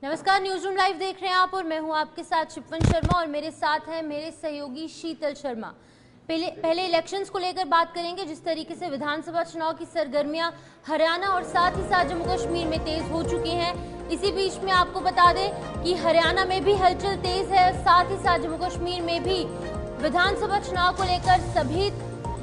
नमस्कार, news room live देख रहे हैं आप और मैं हूं आपके साथ शिपवन शर्मा और मेरे साथ हैं मेरे सहयोगी शीतल शर्मा। पहले इलेक्शंस को लेकर बात करेंगे। जिस तरीके से विधानसभा चुनाव की सरगर्मियां हरियाणा और साथ ही साथ जम्मू कश्मीर में तेज हो चुकी हैं। इसी बीच में आपको बता दें कि हरियाणा में भी हलचल तेज है, साथ ही साथ जम्मू कश्मीर में भी विधानसभा चुनाव को लेकर सभी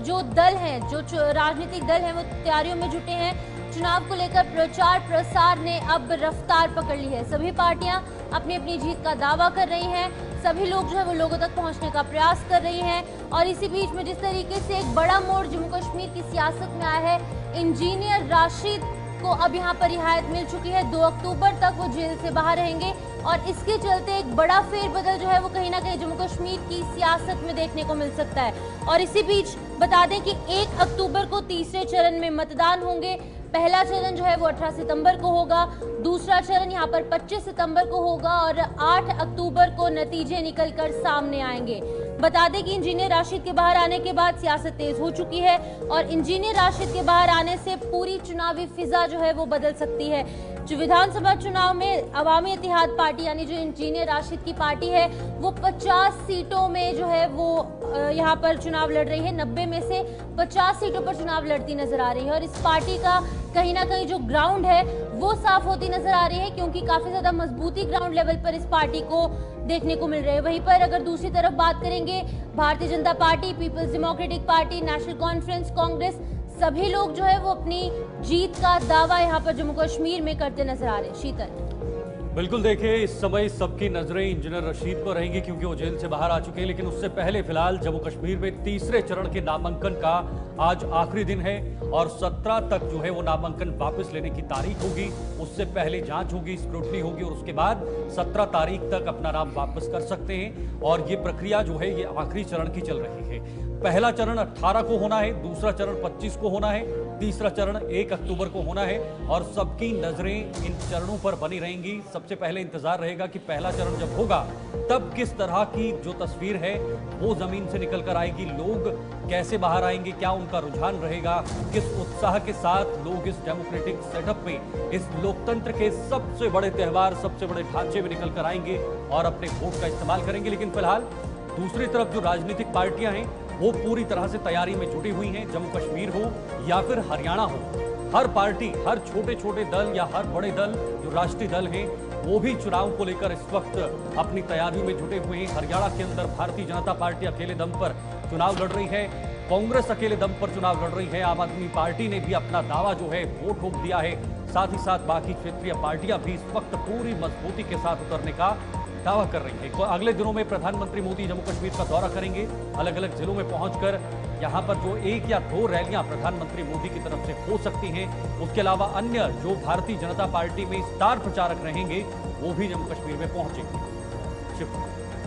जो दल हैं, जो राजनीतिक दल हैं, वो तैयारियों में जुटे हैं। चुनाव को लेकर प्रचार प्रसार ने अब रफ्तार पकड़ ली है। सभी पार्टियां अपनी अपनी जीत का दावा कर रही हैं। सभी लोग जो है वो लोगों तक पहुंचने का प्रयास कर रही हैं। और इसी बीच में जिस तरीके से एक बड़ा मोड़ जम्मू कश्मीर की सियासत में आया है, इंजीनियर राशिद को अब यहां पर रिहायत मिल चुकी है। 2 अक्टूबर तक वो जेल से बाहर रहेंगे और इसके चलते एक बड़ा फेरबदल जो है वो कहीं ना कहीं जम्मू कश्मीर की सियासत में देखने को मिल सकता है। और इसी बीच बता दें कि 1 अक्टूबर को तीसरे चरण में मतदान होंगे। पहला चरण जो है वो 18 सितंबर को होगा, दूसरा चरण यहाँ पर 25 सितंबर को होगा और 8 अक्टूबर को नतीजे निकलकर सामने आएंगे। बता दें कि इंजीनियर राशिद के बाहर आने के बाद सियासत तेज हो चुकी है और इंजीनियर राशिद के बाहर आने से पूरी चुनावी फिजा जो है वो बदल सकती है। जो विधानसभा चुनाव में अवामी इत्तेहाद पार्टी यानी जो इंजीनियर राशिद की पार्टी है वो 50 सीटों में जो है वो यहाँ पर चुनाव लड़ रही है। 90 में से 50 सीटों पर चुनाव लड़ती नजर आ रही है और इस पार्टी का कहीं ना कहीं जो ग्राउंड है वो साफ होती नजर आ रही है, क्योंकि काफी ज्यादा मजबूती ग्राउंड लेवल पर इस पार्टी को देखने को मिल रही है। वहीं पर अगर दूसरी तरफ बात करेंगे, Bharatiya Janata Party, Peoples Democratic Party, National Conference, Congress, सभी लोग जो है वो अपनी जीत का दावा यहाँ पर जम्मू कश्मीर में करते नजर आ रहे हैं। शीतल, बिल्कुल देखिए, इस समय सबकी नजरें इंजीनियर रशीद पर रहेंगी क्योंकि वो जेल से बाहर आ चुके हैं। लेकिन उससे पहले फिलहाल जम्मू कश्मीर में तीसरे चरण के नामांकन का आज आखिरी दिन है और 17 तक जो है वो नामांकन वापस लेने की तारीख होगी। उससे पहले जांच होगी, स्क्रूटनी होगी और उसके बाद 17 तारीख तक अपना नाम वापस कर सकते हैं। और ये प्रक्रिया जो है ये आखिरी चरण की चल रही है। पहला चरण 18 को होना है, दूसरा चरण 25 को होना है, तीसरा चरण 1 अक्टूबर को होना है और सबकी नजरें इन चरणों पर बनी रहेंगी। सबसे पहले इंतजार रहेगा कि पहला चरण जब होगा तब किस तरह की जो तस्वीर है वो जमीन से निकल कर आएगी, लोग कैसे बाहर आएंगे, क्या उनका रुझान रहेगा, किस उत्साह के साथ लोग इस डेमोक्रेटिक सेटअप में, इस लोकतंत्र के सबसे बड़े त्योहार, सबसे बड़े ढांचे में निकल कर आएंगे और अपने वोट का इस्तेमाल करेंगे। लेकिन फिलहाल दूसरी तरफ जो राजनीतिक पार्टियां हैं वो पूरी तरह से तैयारी में जुटी हुई हैं। जम्मू कश्मीर हो या फिर हरियाणा हो, हर पार्टी, हर छोटे छोटे दल या हर बड़े दल जो राष्ट्रीय दल हैं वो भी चुनाव को लेकर इस वक्त अपनी तैयारियों में जुटे हुए हैं। हरियाणा के अंदर भारतीय जनता पार्टी अकेले दम पर चुनाव लड़ रही है, कांग्रेस अकेले दम पर चुनाव लड़ रही है, आम आदमी पार्टी ने भी अपना दावा जो है वो ठोक दिया है। साथ ही साथ बाकी क्षेत्रीय पार्टियां भी इस वक्त पूरी मजबूती के साथ उतरने का दावा कर रही है। अगले दिनों में प्रधानमंत्री मोदी जम्मू कश्मीर का दौरा करेंगे, अलग अलग जिलों में पहुंचकर यहां पर जो 1 या 2 रैलियां प्रधानमंत्री मोदी की तरफ से हो सकती हैं, उसके अलावा अन्य जो भारतीय जनता पार्टी में स्टार प्रचारक रहेंगे वो भी जम्मू कश्मीर में पहुंचेंगे।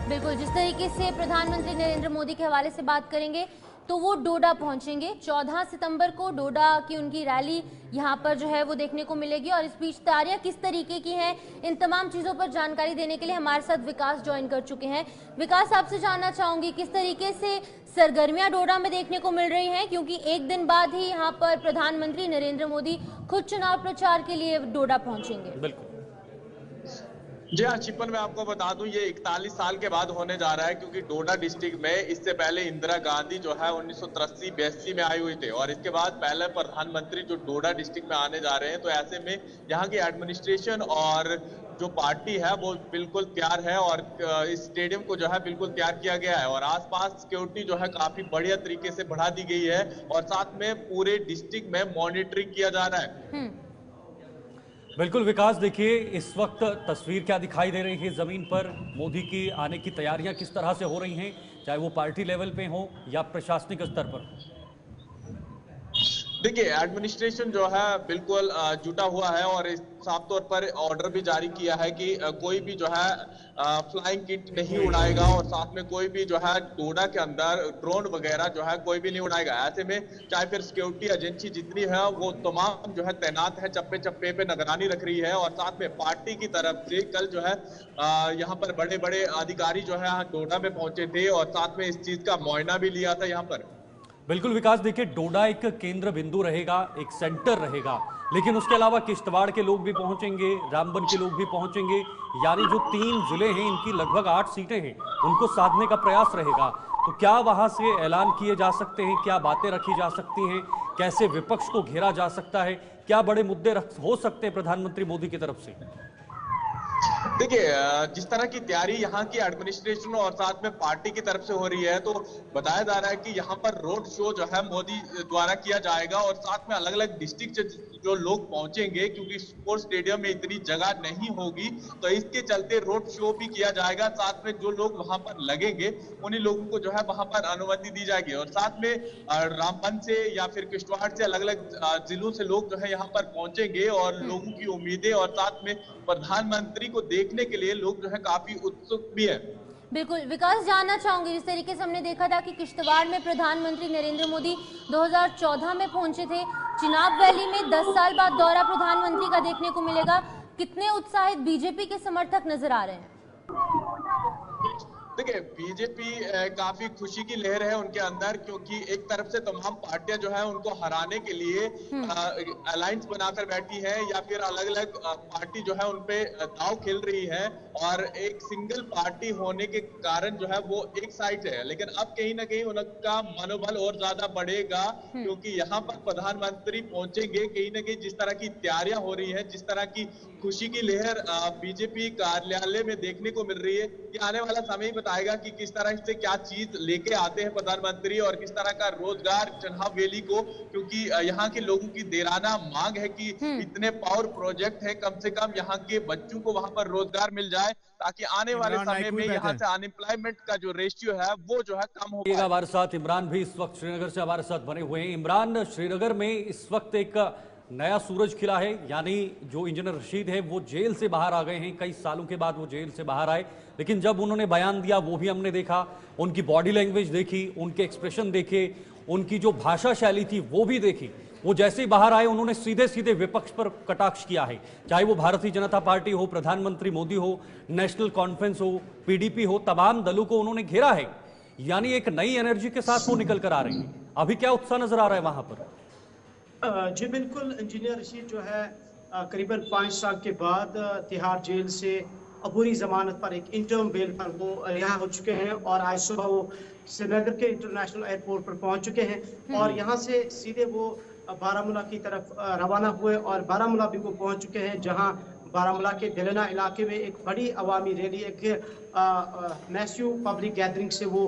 बिल्कुल, जिस तरीके से प्रधानमंत्री नरेंद्र मोदी के हवाले से बात करेंगे तो वो डोडा पहुंचेंगे। 14 सितंबर को डोडा की उनकी रैली यहां पर जो है वो देखने को मिलेगी। और इस बीच तैयारियां किस तरीके की हैं, इन तमाम चीज़ों पर जानकारी देने के लिए हमारे साथ विकास ज्वाइन कर चुके हैं। विकास, आपसे जानना चाहूंगी किस तरीके से सरगर्मियां डोडा में देखने को मिल रही हैं, क्योंकि एक दिन बाद ही यहाँ पर प्रधानमंत्री नरेंद्र मोदी खुद चुनाव प्रचार के लिए डोडा पहुंचेंगे। बिल्कुल जी हाँ शिपन, मैं आपको बता दूं ये 41 साल के बाद होने जा रहा है, क्योंकि डोडा डिस्ट्रिक्ट में इससे पहले इंदिरा गांधी जो है 1983-82 में आई हुई थे और इसके बाद पहले प्रधानमंत्री जो डोडा डिस्ट्रिक्ट में आने जा रहे हैं। तो ऐसे में यहाँ की एडमिनिस्ट्रेशन और जो पार्टी है वो बिल्कुल तैयार है और इस स्टेडियम को जो है बिल्कुल तैयार किया गया है और आसपास सिक्योरिटी जो है काफी बढ़िया तरीके से बढ़ा दी गई है और साथ में पूरे डिस्ट्रिक्ट में मॉनिटरिंग किया जा रहा है। बिल्कुल विकास, देखिए इस वक्त तस्वीर क्या दिखाई दे रही है जमीन पर, मोदी की आने की तैयारियां किस तरह से हो रही हैं, चाहे वो पार्टी लेवल पे हो या प्रशासनिक स्तर पर। देखिए एडमिनिस्ट्रेशन जो है बिल्कुल जुटा हुआ है और साफ तौर पर ऑर्डर भी जारी किया है कि कोई भी जो है फ्लाइंग किट नहीं उड़ाएगा और साथ में कोई भी जो है डोडा के अंदर ड्रोन वगैरह जो है कोई भी नहीं उड़ाएगा। ऐसे में चाहे फिर सिक्योरिटी एजेंसी जितनी है वो तमाम जो है तैनात है, चप्पे चप्पे पे निगरानी रख रही है और साथ में पार्टी की तरफ से कल जो है यहाँ पर बड़े बड़े अधिकारी जो है डोडा में पहुंचे थे और साथ में इस चीज का मुआयना भी लिया था यहाँ पर। बिल्कुल विकास, देखिए डोडा एक केंद्र बिंदु रहेगा, एक सेंटर रहेगा लेकिन उसके अलावा किश्तवाड़ के लोग भी पहुंचेंगे, रामबन के लोग भी पहुंचेंगे, यानी जो 3 जिले हैं इनकी लगभग 8 सीटें हैं, उनको साधने का प्रयास रहेगा। तो क्या वहां से ऐलान किए जा सकते हैं, क्या बातें रखी जा सकती हैं, कैसे विपक्ष को घेरा जा सकता है, क्या बड़े मुद्दे हो सकते हैं प्रधानमंत्री मोदी की तरफ से? देखिए, जिस तरह की तैयारी यहाँ की एडमिनिस्ट्रेशन और साथ में पार्टी की तरफ से हो रही है, तो बताया जा रहा है कि यहाँ पर रोड शो जो है मोदी द्वारा किया जाएगा और साथ में अलग अलग डिस्ट्रिक्ट से जो लोग पहुंचेंगे, क्योंकि स्पोर्ट्स स्टेडियम में इतनी जगह नहीं होगी, तो इसके चलते रोड शो भी किया जाएगा। साथ में जो लोग वहां पर लगेंगे उन्हीं लोगों को जो है वहां पर अनुमति दी जाएगी और साथ में रामबन से या फिर किश्तवाड़ से अलग अलग जिलों से लोग जो है यहाँ पर पहुंचेंगे और लोगों की उम्मीदें और साथ में प्रधानमंत्री को देखने के लिए लोग जो है काफी उत्सुक भी है। बिल्कुल विकास, जानना चाहूंगी, जिस तरीके से हमने देखा था कि किश्तवाड़ में प्रधानमंत्री नरेंद्र मोदी 2014 में पहुंचे थे, चिनाब वैली में 10 साल बाद दौरा प्रधानमंत्री का देखने को मिलेगा। कितने उत्साहित बीजेपी के समर्थक नजर आ रहे हैं? देखिए, बीजेपी काफी खुशी की लहर है उनके अंदर, क्योंकि एक तरफ से तमाम पार्टियां जो है उनको हराने के लिए अलायंस बनाकर बैठी है या फिर अलग अलग पार्टी जो है उनपे दांव खेल रही है और एक सिंगल पार्टी होने के कारण जो है वो एक साइड है। लेकिन अब कहीं ना कहीं उनका मनोबल और ज्यादा बढ़ेगा, क्योंकि यहाँ पर प्रधानमंत्री पहुंचेंगे। कहीं ना कहीं जिस तरह की तैयारियां हो रही है, जिस तरह की खुशी की लहर बीजेपी कार्यालय में देखने को मिल रही है, कि आने वाला समय बताएगा कि किस तरह से क्या चीज लेके आते हैं प्रधानमंत्री और किस तरह का रोजगार चिनाब वैली को, क्योंकि यहाँ के लोगों की देराना मांग है कि इतने पावर प्रोजेक्ट है, कम से कम यहाँ के बच्चों को वहां पर रोजगार मिल जाए, ताकि आने वाले समय में यहाँ से अनएम्प्लॉयमेंट का जो रेशियो है वो जो है कम हो पाए। हमारे साथ इमरान भी इस वक्त श्रीनगर से हमारे साथ बने हुए हैं। इमरान, श्रीनगर में इस वक्त एक नया सूरज खिला है, यानी जो इंजीनियर रशीद है वो जेल से बाहर आ गए हैं। कई सालों के बाद वो जेल से बाहर आए, लेकिन जब उन्होंने बयान दिया वो भी हमने देखा, उनकी बॉडी लैंग्वेज देखी, उनके एक्सप्रेशन देखे, उनकी जो भाषा शैली थी वो भी देखी। वो जैसे ही बाहर आए उन्होंने सीधे सीधे विपक्ष पर कटाक्ष किया है, चाहे वो भारतीय जनता पार्टी हो, प्रधानमंत्री मोदी हो, नेशनल कॉन्फ्रेंस हो, पीडीपी हो, तमाम दलों को उन्होंने घेरा है। यानी एक नई एनर्जी के साथ वो निकल कर आ रहे हैं। अभी क्या उत्साह नजर आ रहा है वहां पर? जी बिल्कुल, इंजीनियर रशीद जो है करीबन 5 साल के बाद तिहाड़ जेल से अबूरी जमानत पर एक इंटर्म बेल पर वो रिहा हो चुके हैं और आज सुबह वो श्रीनगर के इंटरनेशनल एयरपोर्ट पर पहुंच चुके हैं और यहाँ से सीधे वो बारामूला की तरफ रवाना हुए और बारामूला भी वो पहुंच चुके हैं, जहां बारामूला के दिलना इलाके में एक बड़ी अवामी रैली, एक मैस्यू पब्लिक गैदरिंग से वो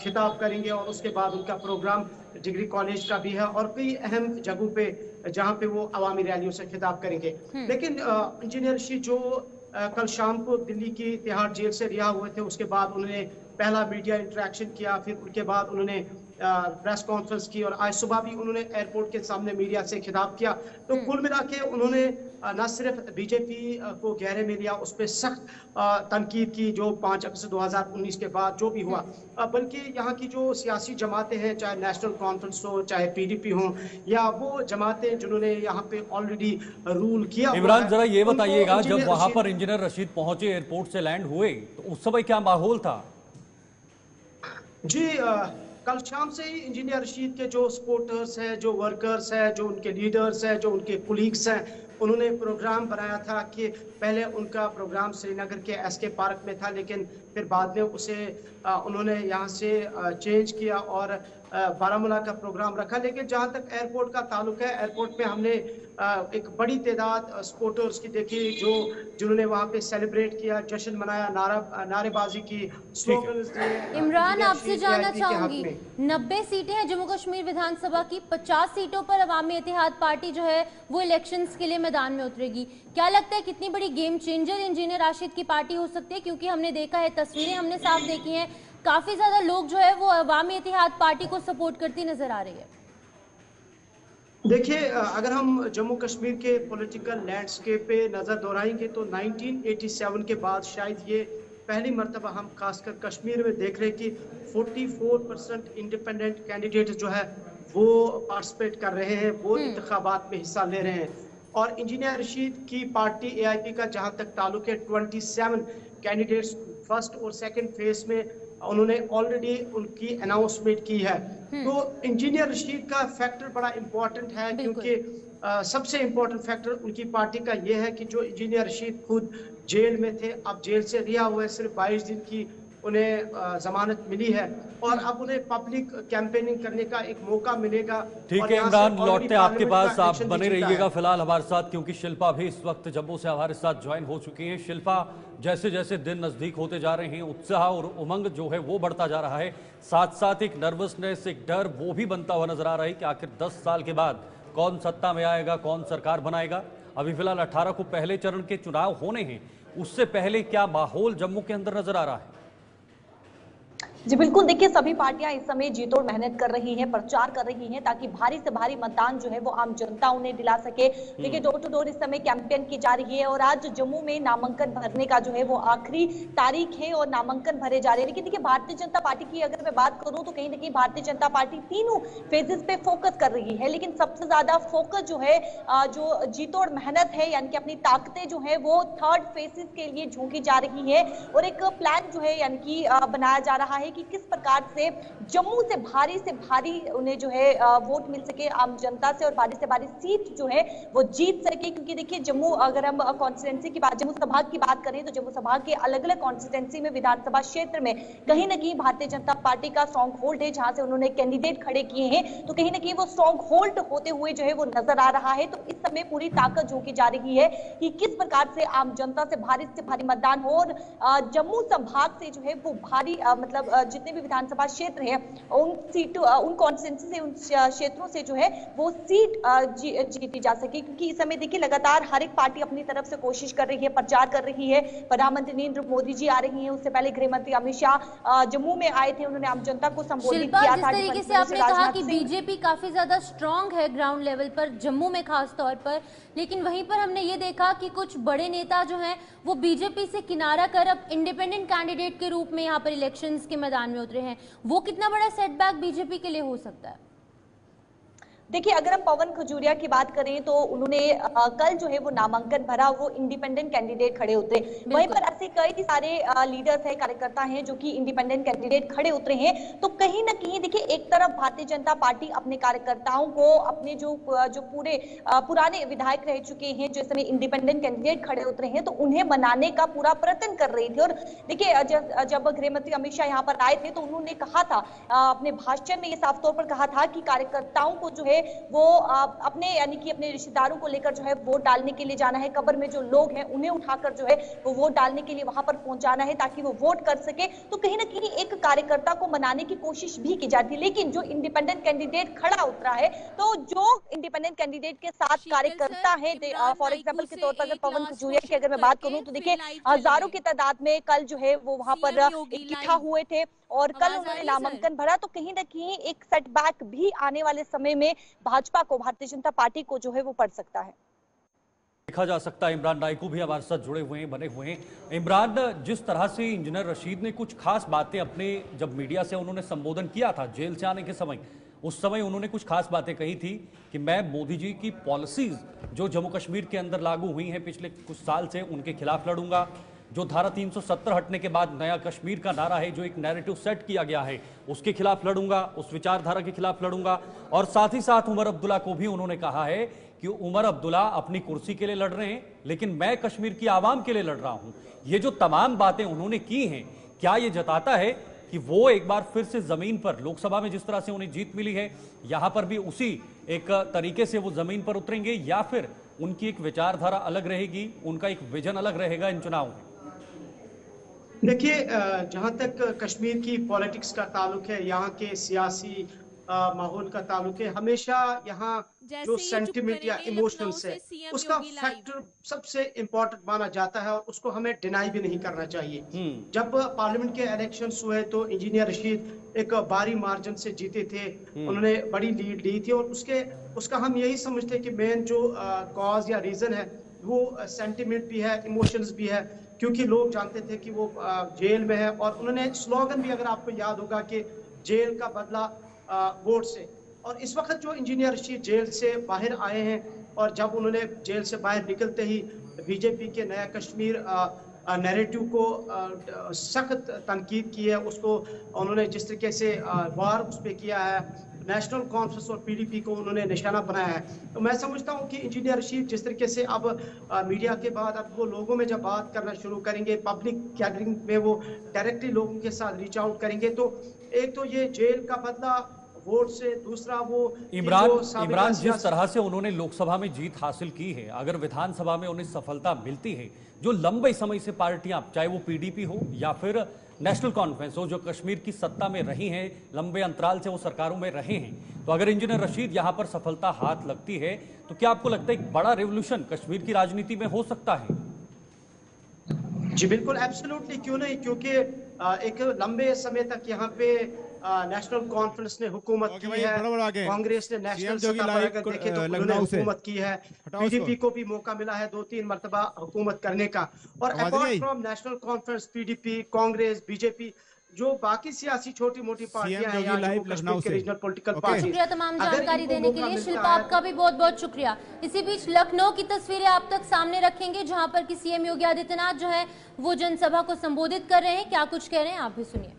खिताब करेंगे और उसके बाद उनका प्रोग्राम डिग्री कॉलेज का भी है और कई अहम जगहों पे जहां पे वो अवामी रैलियों से खिताब करेंगे। लेकिन इंजीनियर रशीद जो कल शाम को दिल्ली की तिहाड़ जेल से रिहा हुए थे, उसके बाद उन्होंने पहला मीडिया इंटरेक्शन किया, फिर उनके बाद उन्होंने प्रेस कॉन्फ्रेंस की और आज सुबह भी उन्होंने एयरपोर्ट के सामने मीडिया से खिताब किया। तो कुल मिला के उन्होंने न सिर्फ बीजेपी को घेरे में लिया, उस पर सख्त तनकीद की जो 5 अगस्त 2019 के बाद जो भी हुआ, बल्कि यहाँ की जो सियासी जमातें हैं, चाहे नेशनल कॉन्फ्रेंस हो, चाहे पीडीपी हो, या वो जमातें जिन्होंने यहाँ पे ऑलरेडी रूल किया। इमरान, जरा ये बताइएगा, जब वहां पर इंजीनियर रशीद पहुंचे, एयरपोर्ट से लैंड हुए, तो उस समय क्या माहौल था? जी कल शाम से ही इंजीनियर रशीद के जो सपोर्टर्स हैं, जो वर्कर्स हैं, जो उनके लीडर्स हैं, जो उनके कुलीग्स हैं, उन्होंने प्रोग्राम बनाया था कि पहले उनका प्रोग्राम श्रीनगर के एसके पार्क में था, लेकिन फिर बाद में उसे उन्होंने यहाँ से चेंज किया और बारामूला का प्रोग्राम रखा। लेकिन जहाँ तक एयरपोर्ट का ताल्लुक है, एयरपोर्ट पे हमने एक बड़ी तादाद सपोर्टर्स की देखी जिन्होंने वहाँ पे सेलिब्रेट किया, जश्न मनाया, नारेबाजी की, स्लोगन्स दिए। इमरान, आपसे जानना चाहूंगी, 90 सीटें हैं जम्मू कश्मीर विधानसभा की, 50 सीटों पर अवामी इत्तेहाद पार्टी जो है वो इलेक्शंस के लिए मैदान में उतरेगी। क्या लगता है कितनी बड़ी गेम चेंजर इंजीनियर राशिद की पार्टी हो सकती है? क्योंकि हमने देखा है, तस्वीरें हमने साफ देखी हैं, काफी ज्यादा लोग जो है वो अवामी इत्तेहाद पार्टी को सपोर्ट करती नजर आ रही है। देखिए, अगर हम जम्मू कश्मीर के पॉलिटिकल लैंडस्केप पे नजर दोहराएंगे तो 1987 के बाद शायद ये पहली मर्तबा हम खासकर कश्मीर में देख रहे हैं कि 44% इंडिपेंडेंट कैंडिडेट जो है वो पार्टिसिपेट कर रहे हैं, वो इंतखाबात में हिस्सा ले रहे हैं। और इंजीनियर रशीद की पार्टी एआईपी का जहां तक ताल्लुक है, 27 कैंडिडेट्स फर्स्ट और सेकंड फेज में उन्होंने ऑलरेडी उनकी अनाउंसमेंट की है। तो इंजीनियर रशीद का फैक्टर बड़ा इंपॉर्टेंट है, क्योंकि सबसे इम्पोर्टेंट फैक्टर उनकी पार्टी का यह है कि जो इंजीनियर रशीद खुद जेल में थे, अब जेल से रिहा हुए, सिर्फ 22 दिन की उन्हें जमानत मिली है और अब उन्हें पब्लिक कैंपेनिंग करने का एक मौका मिलेगा। ठीक है इमरान, लौटते आपके पास, आप बने रहिएगा फिलहाल हमारे साथ, क्योंकि शिल्पा भी इस वक्त जम्मू से हमारे साथ ज्वाइन हो चुकी हैं। शिल्पा, जैसे जैसे दिन नजदीक होते जा रहे हैं, उत्साह और उमंग जो है वो बढ़ता जा रहा है, साथ साथ एक नर्वसनेस, एक डर वो भी बनता हुआ नजर आ रहा है कि आखिर 10 साल के बाद कौन सत्ता में आएगा, कौन सरकार बनाएगा। अभी फिलहाल 18 को पहले चरण के चुनाव होने हैं, उससे पहले क्या माहौल जम्मू के अंदर नजर आ रहा है? जी बिल्कुल, देखिए सभी पार्टियां इस समय जी तोड़ मेहनत कर रही हैं, प्रचार कर रही हैं ताकि भारी से भारी मतदान जो है वो आम जनता उन्हें दिला सके। देखिए डोर टू डोर इस समय कैंपेन की जा रही है और आज जम्मू में नामांकन भरने का जो है वो आखिरी तारीख है और नामांकन भरे जा रहे हैं। लेकिन देखिए भारतीय जनता पार्टी की अगर मैं बात करूं तो कहीं ना कहीं भारतीय जनता पार्टी तीनों फेजेस पे फोकस कर रही है, लेकिन सबसे ज्यादा फोकस जो है जो जी तोड़ मेहनत है यानी कि अपनी ताकतें जो है वो थर्ड फेजेस के लिए झोंकी जा रही है और एक प्लान जो है यानी कि बनाया जा रहा है कि किस प्रकार से जम्मू से भारी उन्हें जो है वोट मिल सके आम जनता से और भारी से भारी सीट जो है वो जीत सके। क्योंकि देखिए जम्मू, अगर हम कॉन्स्टिट्यूंसी की बात, जम्मू संभाग की बात करें तो जम्मू संभाग के अलग अलग कॉन्स्टिट्यूंसी में विधानसभा क्षेत्र में कहीं ना कहीं भारतीय जनता पार्टी का स्ट्रॉन्ग होल्ड है, जहां से उन्होंने कैंडिडेट खड़े किए हैं, तो कहीं ना कहीं वो स्ट्रॉन्ग होल्ड होते हुए जो है वो नजर आ रहा है। तो इस समय पूरी ताकत झोंकी जा रही है कि किस प्रकार से आम जनता से भारी मतदान हो और जम्मू संभाग से जो है वो भारी मतलब जितने भी विधानसभा क्षेत्र है उन सीटों, उन कॉन्स्टिट्यूंसी से, उन क्षेत्रों से जो है वो सीट जीती जा सके। क्योंकि इस समय देखिए लगातार हर एक पार्टी अपनी तरफ से कोशिश कर रही है, प्रचार कर रही है। प्रधानमंत्री नरेंद्र मोदी जी आ रही हैं, उससे पहले गृह मंत्री अमित शाह जम्मू में आए थे, उन्होंने आम जनता को संबोधित किया था। जिस तरीके से आपने कहा कि बीजेपी काफी ज्यादा स्ट्रांग है ग्राउंड लेवल पर, जम्मू में खास तौर पर, लेकिन वहीं पर हमने ये देखा कि कुछ बड़े नेता जो हैं वो बीजेपी से किनारा कर अब इंडिपेंडेंट कैंडिडेट के रूप में यहाँ पर इलेक्शंस के मैदान में उतरे हैं। वो कितना बड़ा सेटबैक बीजेपी के लिए हो सकता है? देखिए अगर हम पवन खजूरिया की बात करें तो उन्होंने कल जो है वो नामांकन भरा, वो इंडिपेंडेंट कैंडिडेट खड़े उतरे। वहीं पर ऐसे कई सारे लीडर्स हैं, कार्यकर्ता हैं जो कि इंडिपेंडेंट कैंडिडेट खड़े उतरे हैं। तो कहीं ना कहीं देखिए एक तरफ भारतीय जनता पार्टी अपने कार्यकर्ताओं को, अपने जो पूरे पुराने विधायक रह चुके हैं जो इस समय इंडिपेंडेंट कैंडिडेट खड़े उतरे हैं, तो उन्हें मनाने का पूरा प्रयत्न कर रही थी। और देखिए जब गृह मंत्री अमित शाह यहाँ पर आए थे तो उन्होंने कहा था, अपने भाषण में ये साफ तौर पर कहा था कि कार्यकर्ताओं को जो है वो अपने यानी कि अपने रिश्तेदारों को लेकर जो है वोट डालने के लिए जाना है, कब्र में जो लोग हैं उन्हें उठाकर जो है वो वोट डालने के लिए वहां पर पहुंचाना है ताकि वो वोट कर सके। तो कहीं ना कहीं एक कार्यकर्ता को मनाने की कोशिश भी की जाती है। लेकिन जो इंडिपेंडेंट कैंडिडेट खड़ा उतरा है, तो जो इंडिपेंडेंट कैंडिडेट के साथ कार्यकर्ता है, फॉर एग्जाम्पल के तौर पर अगर पवन खजूरिया की अगर मैं बात करूं तो देखिए हजारों की तादाद में कल जो है वो वहां पर इकट्ठा हुए थे और कल उन्होंने नामांकन भरा। तो कहीं ना कहीं एक सेटबैक भी आने वाले समय में भाजपा को, भारतीय जनता पार्टी को जो है वो पड़ सकता है। देखा जा सकता है इमरान नायकू भी हमारे साथ जुड़े हुए हैं, बने हुए हैं। इमरान, जिस तरह से इंजीनियर रशीद ने कुछ खास बातें अपने जब मीडिया से उन्होंने संबोधन किया था जेल से आने के समय, उस समय उन्होंने कुछ खास बातें कही थी कि मैं मोदी जी की पॉलिसीज जो जम्मू कश्मीर के अंदर लागू हुई हैं पिछले कुछ साल से, उनके खिलाफ लड़ूंगा। जो धारा 370 हटने के बाद नया कश्मीर का नारा है, जो एक नैरेटिव सेट किया गया है, उसके खिलाफ लड़ूंगा, उस विचारधारा के खिलाफ लड़ूंगा। और साथ ही साथ उमर अब्दुल्ला को भी उन्होंने कहा है कि उमर अब्दुल्ला अपनी कुर्सी के लिए लड़ रहे हैं, लेकिन मैं कश्मीर की आवाम के लिए लड़ रहा हूं। ये जो तमाम बातें उन्होंने की हैं, क्या ये जताता है कि वो एक बार फिर से जमीन पर, लोकसभा में जिस तरह से उन्हें जीत मिली है, यहां पर भी उसी एक तरीके से वो जमीन पर उतरेंगे, या फिर उनकी एक विचारधारा अलग रहेगी, उनका एक विजन अलग रहेगा इन चुनाव में? देखिए जहां तक कश्मीर की पॉलिटिक्स का ताल्लुक है, यहाँ के सियासी माहौल का ताल्लुक है, हमेशा यहाँ जो सेंटिमेंट या इमोशंस है उसका फैक्टर सबसे इम्पोर्टेंट माना जाता है और उसको हमें डिनाई भी नहीं करना चाहिए। जब पार्लियामेंट के इलेक्शंस हुए तो इंजीनियर रशीद एक भारी मार्जिन से जीते थे, उन्होंने बड़ी लीड ली थी और उसका हम यही समझते हैं कि मेन जो कॉज या रीजन है वो सेंटिमेंट भी है, इमोशंस भी है, क्योंकि लोग जानते थे कि वो जेल में है। और उन्होंने स्लोगन भी, अगर आपको याद होगा, कि जेल का बदला वोट से। और इस वक्त जो इंजीनियर रशीद जेल से बाहर आए हैं और जब उन्होंने जेल से बाहर निकलते ही बीजेपी के नया कश्मीर नैरेटिव को सख्त तनकीद की है, उसको उन्होंने जिस तरीके से वार उस पर किया है, नेशनल कॉन्फ्रेंस और पीडीपी को उन्होंने निशाना बनाया है। तो मैं समझता हूं कि इंजीनियर रशीद जिस तरीके से अब मीडिया के बाद अब वो लोगों में जब बात करना शुरू करेंगे, पब्लिक गैदरिंग में वो डायरेक्टली लोगों के साथ रीच आउट करेंगे, तो एक तो ये जेल का बदला वोट से, दूसरा वो इमरान जिस तरह से उन्होंने लोकसभा में जीत हासिल की है, अगर विधानसभा में उन्हें सफलता मिलती है, जो लंबे समय से पार्टियां, चाहे वो पीडीपी हो या फिर नेशनल कॉन्फ्रेंस हो, जो कश्मीर की सत्ता में रही हैं, लंबे अंतराल से वो सरकारों में रहे हैं, तो अगर इंजीनियर रशीद यहां पर सफलता हाथ लगती है तो क्या आपको लगता है एक बड़ा रेवोल्यूशन कश्मीर की राजनीति में हो सकता है? जी बिल्कुल, एब्सोल्युटली, क्यों नहीं, क्योंकि एक लंबे समय तक यहाँ पे नेशनल कॉन्फ्रेंस ने हुकूमत की है, कांग्रेस ने नेशनल सत्ता पर अगर देखें तो उन्होंने हुकूमत की है, पीडीपी को भी मौका मिला है 2-3 मरतबा हुकूमत करने का। और apart from national conference, PDP, Congress, BJP, जो बाकी सियासी छोटी मोटी पार्टियां हैं यहाँ कश्मीर के रीजनल पॉलिटिकल पार्टी। शुक्रिया तमाम जानकारी देने के लिए। शिल्पा, आपका भी बहुत बहुत शुक्रिया। इसी बीच लखनऊ की तस्वीरें आप तक सामने रखेंगे, जहां पर कि सीएम योगी आदित्यनाथ जो है वो जनसभा को संबोधित कर रहे हैं। क्या कुछ कह रहे हैं आप भी सुनिए।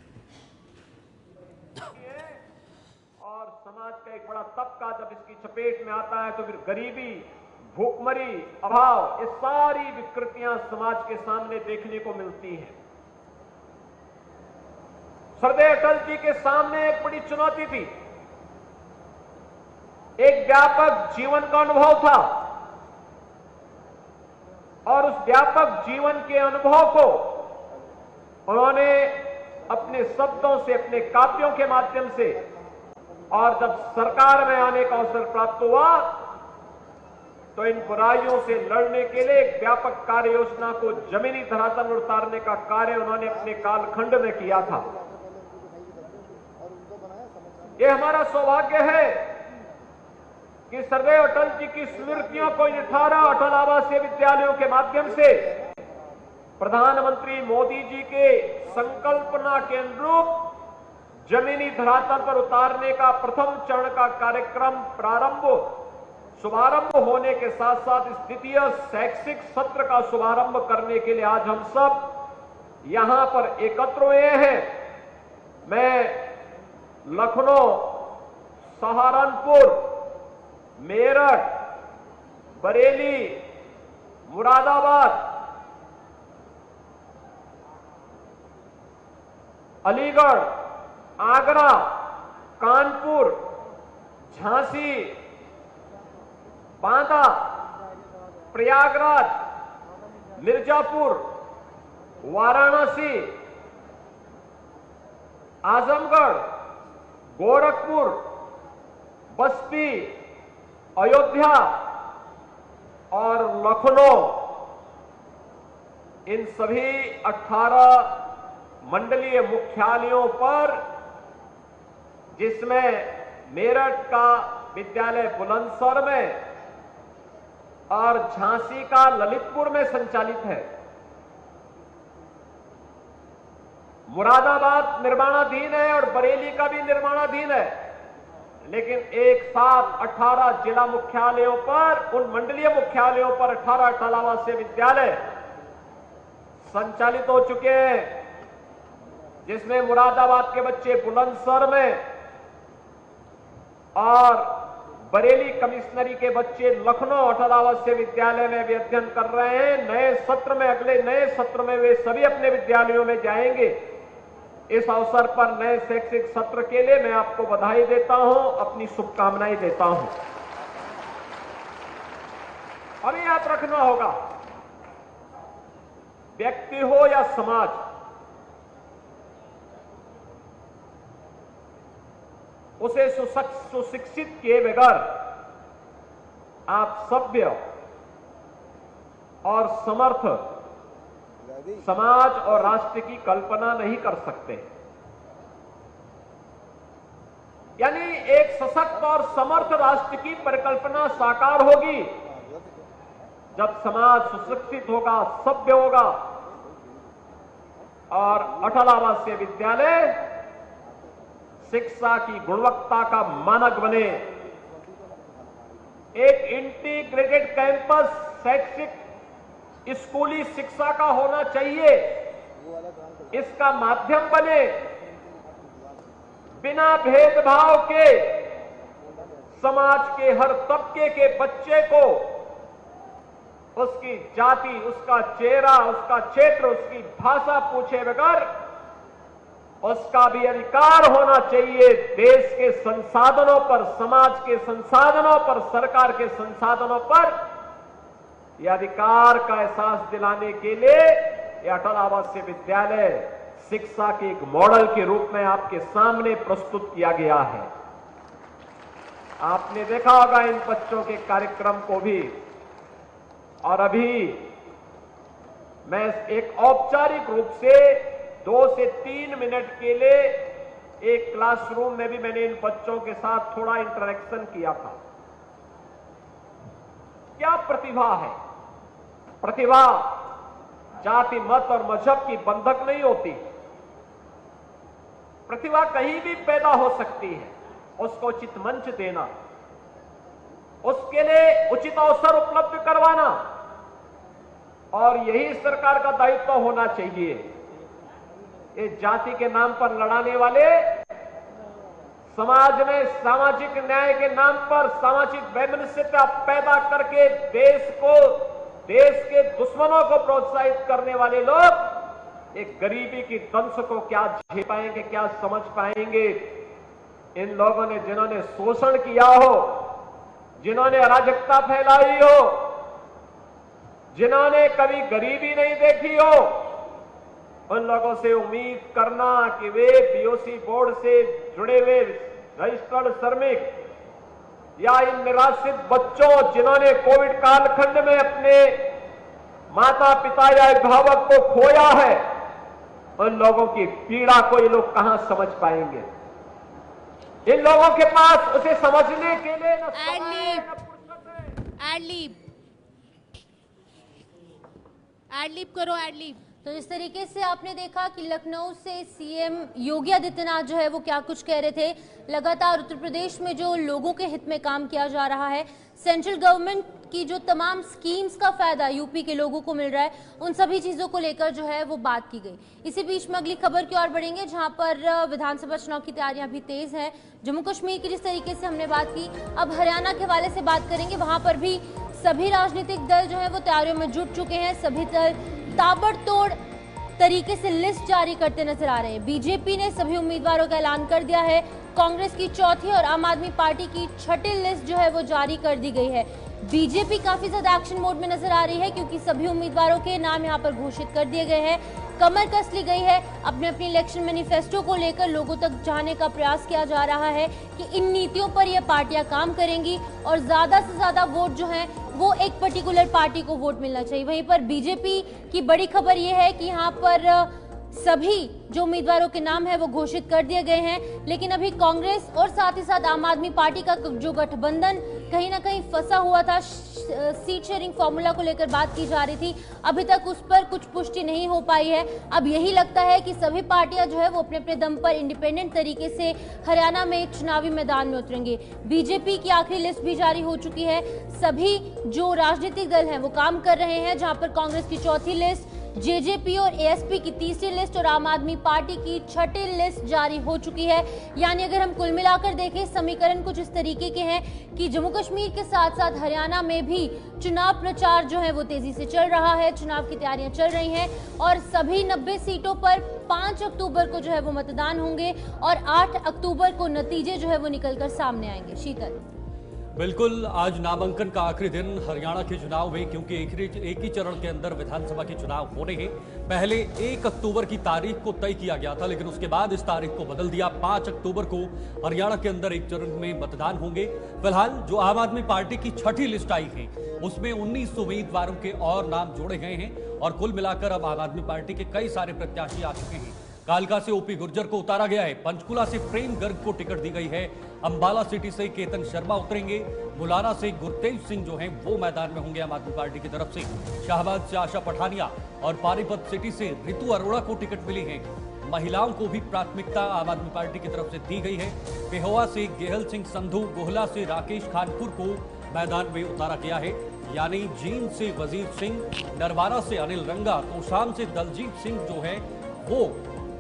और समाज का एक बड़ा तबका जब इसकी चपेट में आता है तो फिर गरीबी, भूखमरी, अभाव, ये सारी विकृतियां समाज के सामने देखने को मिलती हैं। सरदार अटल जी के सामने एक बड़ी चुनौती थी, एक व्यापक जीवन का अनुभव था, और उस व्यापक जीवन के अनुभव को उन्होंने अपने शब्दों से, अपने काव्यों के माध्यम से, और जब सरकार में आने का अवसर प्राप्त हुआ तो इन बुराइयों से लड़ने के लिए एक व्यापक कार्य योजना को जमीनी धरातल पर उतारने का कार्य उन्होंने अपने कालखंड में किया था। ये हमारा सौभाग्य है कि सरदार अटल जी की स्मृतियों को 18 अटल आवासीय विद्यालयों के माध्यम से प्रधानमंत्री मोदी जी के संकल्पना के अनुरूप जमीनी धरातल पर उतारने का प्रथम चरण का कार्यक्रम शुभारंभ होने के साथ साथ इस द्वितीय शैक्षिक सत्र का शुभारंभ करने के लिए आज हम सब यहां पर एकत्र हुए हैं। मैं लखनऊ, सहारनपुर, मेरठ, बरेली, मुरादाबाद, अलीगढ़, आगरा, कानपुर, झांसी, बांदा, प्रयागराज, मिर्जापुर, वाराणसी, आजमगढ़, गोरखपुर, बस्ती, अयोध्या और लखनऊ, इन सभी 18 मंडलीय मुख्यालयों पर, जिसमें मेरठ का विद्यालय बुलंदशहर में और झांसी का ललितपुर में संचालित है, मुरादाबाद निर्माणाधीन है और बरेली का भी निर्माणाधीन है, लेकिन एक साथ 18 जिला मुख्यालयों पर, उन मंडलीय मुख्यालयों पर 18 अटल आवासीय विद्यालय संचालित हो चुके हैं, जिसमें मुरादाबाद के बच्चे बुलंदशहर में और बरेली कमिश्नरी के बच्चे लखनऊ अटल आवासीय विद्यालय में भी अध्ययन कर रहे हैं। नए सत्र में, अगले नए सत्र में वे सभी अपने विद्यालयों में जाएंगे। इस अवसर पर नए शैक्षिक सत्र के लिए मैं आपको बधाई देता हूं, अपनी शुभकामनाएं देता हूं। और याद रखना होगा, व्यक्ति हो या समाज, उसे सुशिक्षित किए बगैर आप सभ्य और समर्थ समाज और राष्ट्र की कल्पना नहीं कर सकते। यानी एक सशक्त और समर्थ राष्ट्र की परिकल्पना साकार होगी जब समाज सुशिक्षित होगा, सभ्य होगा और अटल आवासीय विद्यालय शिक्षा की गुणवत्ता का मानक बने। एक इंटीग्रेटेड कैंपस शैक्षिक स्कूली शिक्षा का होना चाहिए, इसका माध्यम बने। बिना भेदभाव के समाज के हर तबके के बच्चे को उसकी जाति, उसका चेहरा, उसका क्षेत्र, उसकी भाषा पूछे बगैर उसका भी अधिकार होना चाहिए देश के संसाधनों पर, समाज के संसाधनों पर, सरकार के संसाधनों पर। यह अधिकार का एहसास दिलाने के लिए यह अटल आवासीय विद्यालय शिक्षा के एक मॉडल के रूप में आपके सामने प्रस्तुत किया गया है। आपने देखा होगा इन बच्चों के कार्यक्रम को भी। और अभी मैं एक औपचारिक रूप से 2 से 3 मिनट के लिए एक क्लासरूम में भी मैंने इन बच्चों के साथ थोड़ा इंटरेक्शन किया था। क्या प्रतिभा है? प्रतिभा जाति, मत और मजहब की बंधक नहीं होती। प्रतिभा कहीं भी पैदा हो सकती है। उसको उचित मंच देना, उसके लिए उचित अवसर उपलब्ध करवाना, और यही सरकार का दायित्व होना चाहिए। ये जाति के नाम पर लड़ाने वाले, समाज में सामाजिक न्याय के नाम पर सामाजिक वैमनस्यता पैदा करके देश के दुश्मनों को प्रोत्साहित करने वाले लोग एक गरीबी की दंश को क्या झेल पाएंगे, क्या समझ पाएंगे? इन लोगों ने, जिन्होंने शोषण किया हो, जिन्होंने अराजकता फैलाई हो, जिन्होंने कभी गरीबी नहीं देखी हो, उन लोगों से उम्मीद करना कि वे बीओसी बोर्ड से जुड़े हुए रजिस्टर्ड श्रमिक या इन निराश्रित बच्चों जिन्होंने कोविड कालखंड में अपने माता पिता या अभिभावक को खोया है, उन लोगों की पीड़ा को ये लोग कहां समझ पाएंगे? इन लोगों के पास उसे समझने के लिए न समय है, न फुर्सत है। एडलिब करो, एडलिब। तो इस तरीके से आपने देखा कि लखनऊ से सीएम योगी आदित्यनाथ जो है वो क्या कुछ कह रहे थे। लगातार उत्तर प्रदेश में जो लोगों के हित में काम किया जा रहा है, सेंट्रल गवर्नमेंट की जो तमाम स्कीम्स का फायदा यूपी के लोगों को मिल रहा है, उन सभी चीजों को लेकर जो है वो बात की गई। इसी बीच में अगली खबर की ओर बढ़ेंगे, जहां पर विधानसभा चुनाव की तैयारियां भी तेज हैं। जम्मू कश्मीर की जिस तरीके से हमने बात की, अब हरियाणा के हवाले से बात करेंगे। वहां पर भी सभी राजनीतिक दल जो है वो तैयारियों में जुट चुके हैं। सभी दल ताबड़तोड़ तरीके से लिस्ट जारी करते नजर आ रहे हैं। बीजेपी ने सभी उम्मीदवारों का ऐलान कर दिया है। कांग्रेस की चौथी और आम आदमी पार्टी की छठी लिस्ट जो है वो जारी कर दी गई है। बीजेपी काफी ज्यादा एक्शन मोड में नजर आ रही है, क्योंकि सभी उम्मीदवारों के नाम यहां पर घोषित कर दिए गए हैं। कमर कस ली गई है। अपने अपने इलेक्शन मैनिफेस्टो को लेकर लोगों तक जाने का प्रयास किया जा रहा है कि इन नीतियों पर ये पार्टियां काम करेंगी और ज्यादा से ज्यादा वोट जो है वो एक पर्टिकुलर पार्टी को वोट मिलना चाहिए। वहीं पर बीजेपी की बड़ी खबर ये है कि यहाँ पर सभी जो उम्मीदवारों के नाम है वो घोषित कर दिए गए हैं, लेकिन अभी कांग्रेस और साथ ही साथ आम आदमी पार्टी का जो गठबंधन कहीं ना कहीं फंसा हुआ था, सीट शेयरिंग फॉर्मूला को लेकर बात की जा रही थी, अभी तक उस पर कुछ पुष्टि नहीं हो पाई है। अब यही लगता है कि सभी पार्टियां जो है वो अपने अपने दम पर इंडिपेंडेंट तरीके से हरियाणा में चुनावी मैदान में उतरेंगे। बीजेपी की आखिरी लिस्ट भी जारी हो चुकी है। सभी जो राजनीतिक दल हैं वो काम कर रहे हैं, जहां पर कांग्रेस की चौथी लिस्ट, जेजेपी और एएसपी की तीसरी लिस्ट और आम आदमी पार्टी की छठी लिस्ट जारी हो चुकी है। यानी अगर हम कुल मिलाकर देखें, समीकरण कुछ इस तरीके के हैं कि जम्मू कश्मीर के साथ साथ हरियाणा में भी चुनाव प्रचार जो है वो तेजी से चल रहा है। चुनाव की तैयारियां चल रही हैं और सभी 90 सीटों पर 5 अक्टूबर को जो है वो मतदान होंगे और 8 अक्टूबर को नतीजे जो है वो निकलकर सामने आएंगे। शीतल, बिल्कुल, आज नामांकन का आखिरी दिन हरियाणा के चुनाव में, क्योंकि एक ही चरण के अंदर विधानसभा के चुनाव होने हैं। पहले 1 अक्टूबर की तारीख को तय किया गया था, लेकिन उसके बाद इस तारीख को बदल दिया। 5 अक्टूबर को हरियाणा के अंदर एक चरण में मतदान होंगे। फिलहाल जो आम आदमी पार्टी की छठी लिस्ट आई है उसमें 19 उम्मीदवारों के और नाम जोड़े गए हैं और कुल मिलाकर अब आम आदमी पार्टी के कई सारे प्रत्याशी आ चुके हैं। कालका से ओपी गुर्जर को उतारा गया है, पंचकुला से प्रेम गर्ग को टिकट दी गई है, अंबाला सिटी से केतन शर्मा उतरेंगे, मुलाना से गुरतेज सिंह जो हैं वो मैदान में होंगे आम आदमी पार्टी की तरफ से, शाहबाद से आशा पठानिया और पानीपत सिटी से रितु अरोड़ा को टिकट मिली है। महिलाओं को भी प्राथमिकता आम आदमी पार्टी की तरफ से दी गई है। पेहोवा से गेहल सिंह संधू, गोहला से राकेश खानपुर को मैदान में उतारा गया है। यानी जींद से वजीर सिंह, नरवाना से अनिल रंगा, तोशाम से दलजीत सिंह जो है वो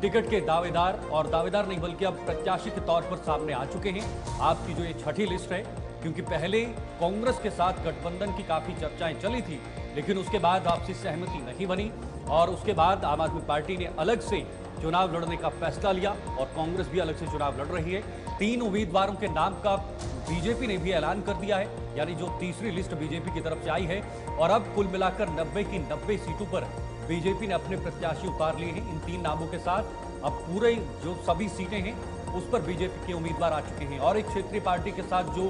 टिकट के दावेदार, और दावेदार नहीं बल्कि अब प्रत्याशी के तौर पर सामने आ चुके हैं। आपकी जो ये छठी लिस्ट है क्योंकि पहले कांग्रेस के साथ गठबंधन की काफी चर्चाएं चली थी, लेकिन उसके बाद आपसी सहमति नहीं बनी और उसके बाद आम आदमी पार्टी ने अलग से चुनाव लड़ने का फैसला लिया और कांग्रेस भी अलग से चुनाव लड़ रही है। 3 उम्मीदवारों के नाम का बीजेपी ने भी ऐलान कर दिया है, यानी जो तीसरी लिस्ट बीजेपी की तरफ से आई है। और अब कुल मिलाकर 90 की 90 सीटों पर बीजेपी ने अपने प्रत्याशी उतार लिए हैं। इन 3 नामों के साथ अब पूरे जो सभी सीटें हैं उस पर बीजेपी के उम्मीदवार आ चुके हैं और एक क्षेत्रीय पार्टी के साथ जो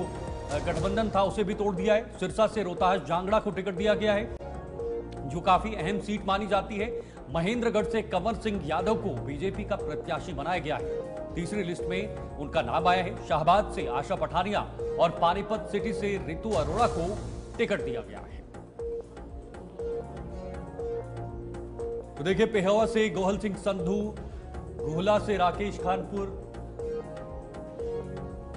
गठबंधन था उसे भी तोड़ दिया है। सिरसा से रोहतास जांगड़ा को टिकट दिया गया है, जो काफी अहम सीट मानी जाती है। महेंद्रगढ़ से कंवर सिंह यादव को बीजेपी का प्रत्याशी बनाया गया है। तीसरी लिस्ट में उनका नाम आया है। शाहबाद से आशा पठानिया और पानीपत सिटी से रितु अरोड़ा को टिकट दिया गया है। तो देखिए, पेहोवा से गोहल सिंह संधू, गुहला से राकेश खानपुर,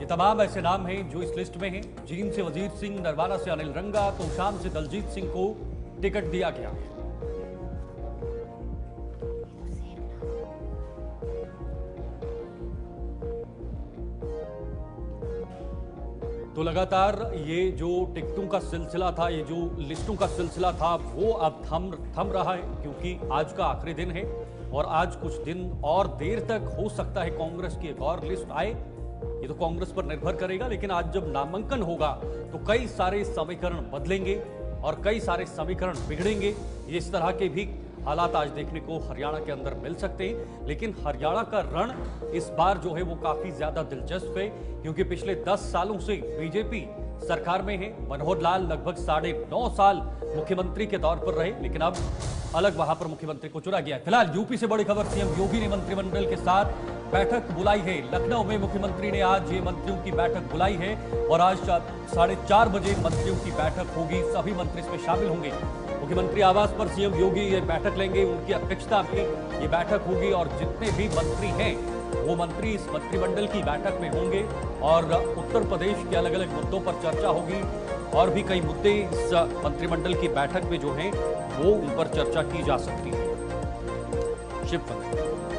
ये तमाम ऐसे नाम हैं जो इस लिस्ट में हैं। जींद से वजीर सिंह, नरवाना से अनिल रंगा, तोशाम से दलजीत सिंह को टिकट दिया गया है। तो लगातार ये जो टिकटों का सिलसिला था, ये जो लिस्टों का सिलसिला था, वो अब थम रहा है, क्योंकि आज का आखिरी दिन है और आज कुछ दिन और देर तक हो सकता है कांग्रेस की एक और लिस्ट आए। ये तो कांग्रेस पर निर्भर करेगा, लेकिन आज जब नामांकन होगा तो कई सारे समीकरण बदलेंगे और कई सारे समीकरण बिगड़ेंगे। ये इस तरह के भी हालात आज देखने को हरियाणा के अंदर मिल सकते हैं। लेकिन हरियाणा का रण इस बार जो है वो काफी ज्यादा दिलचस्प है, क्योंकि पिछले 10 सालों से बीजेपी सरकार में है। मनोहर लाल लगभग 9.5 साल मुख्यमंत्री के तौर पर रहे, लेकिन अब अलग वहां पर मुख्यमंत्री को चुना गया है। फिलहाल यूपी से बड़ी खबर, सीएम योगी ने मंत्रिमंडल के साथ बैठक बुलाई है। लखनऊ में मुख्यमंत्री ने आज ये मंत्रियों की बैठक बुलाई है और आज 4:30 बजे मंत्रियों की बैठक होगी। सभी मंत्री इसमें शामिल होंगे। मुख्यमंत्री आवास पर सीएम योगी ये बैठक लेंगे, उनकी अध्यक्षता में ये बैठक होगी और जितने भी मंत्री हैं वो मंत्री इस मंत्रिमंडल की बैठक में होंगे और उत्तर प्रदेश के अलग अलग मुद्दों पर चर्चा होगी और भी कई मुद्दे इस मंत्रिमंडल की बैठक में जो हैं वो उन पर चर्चा की जा सकती है।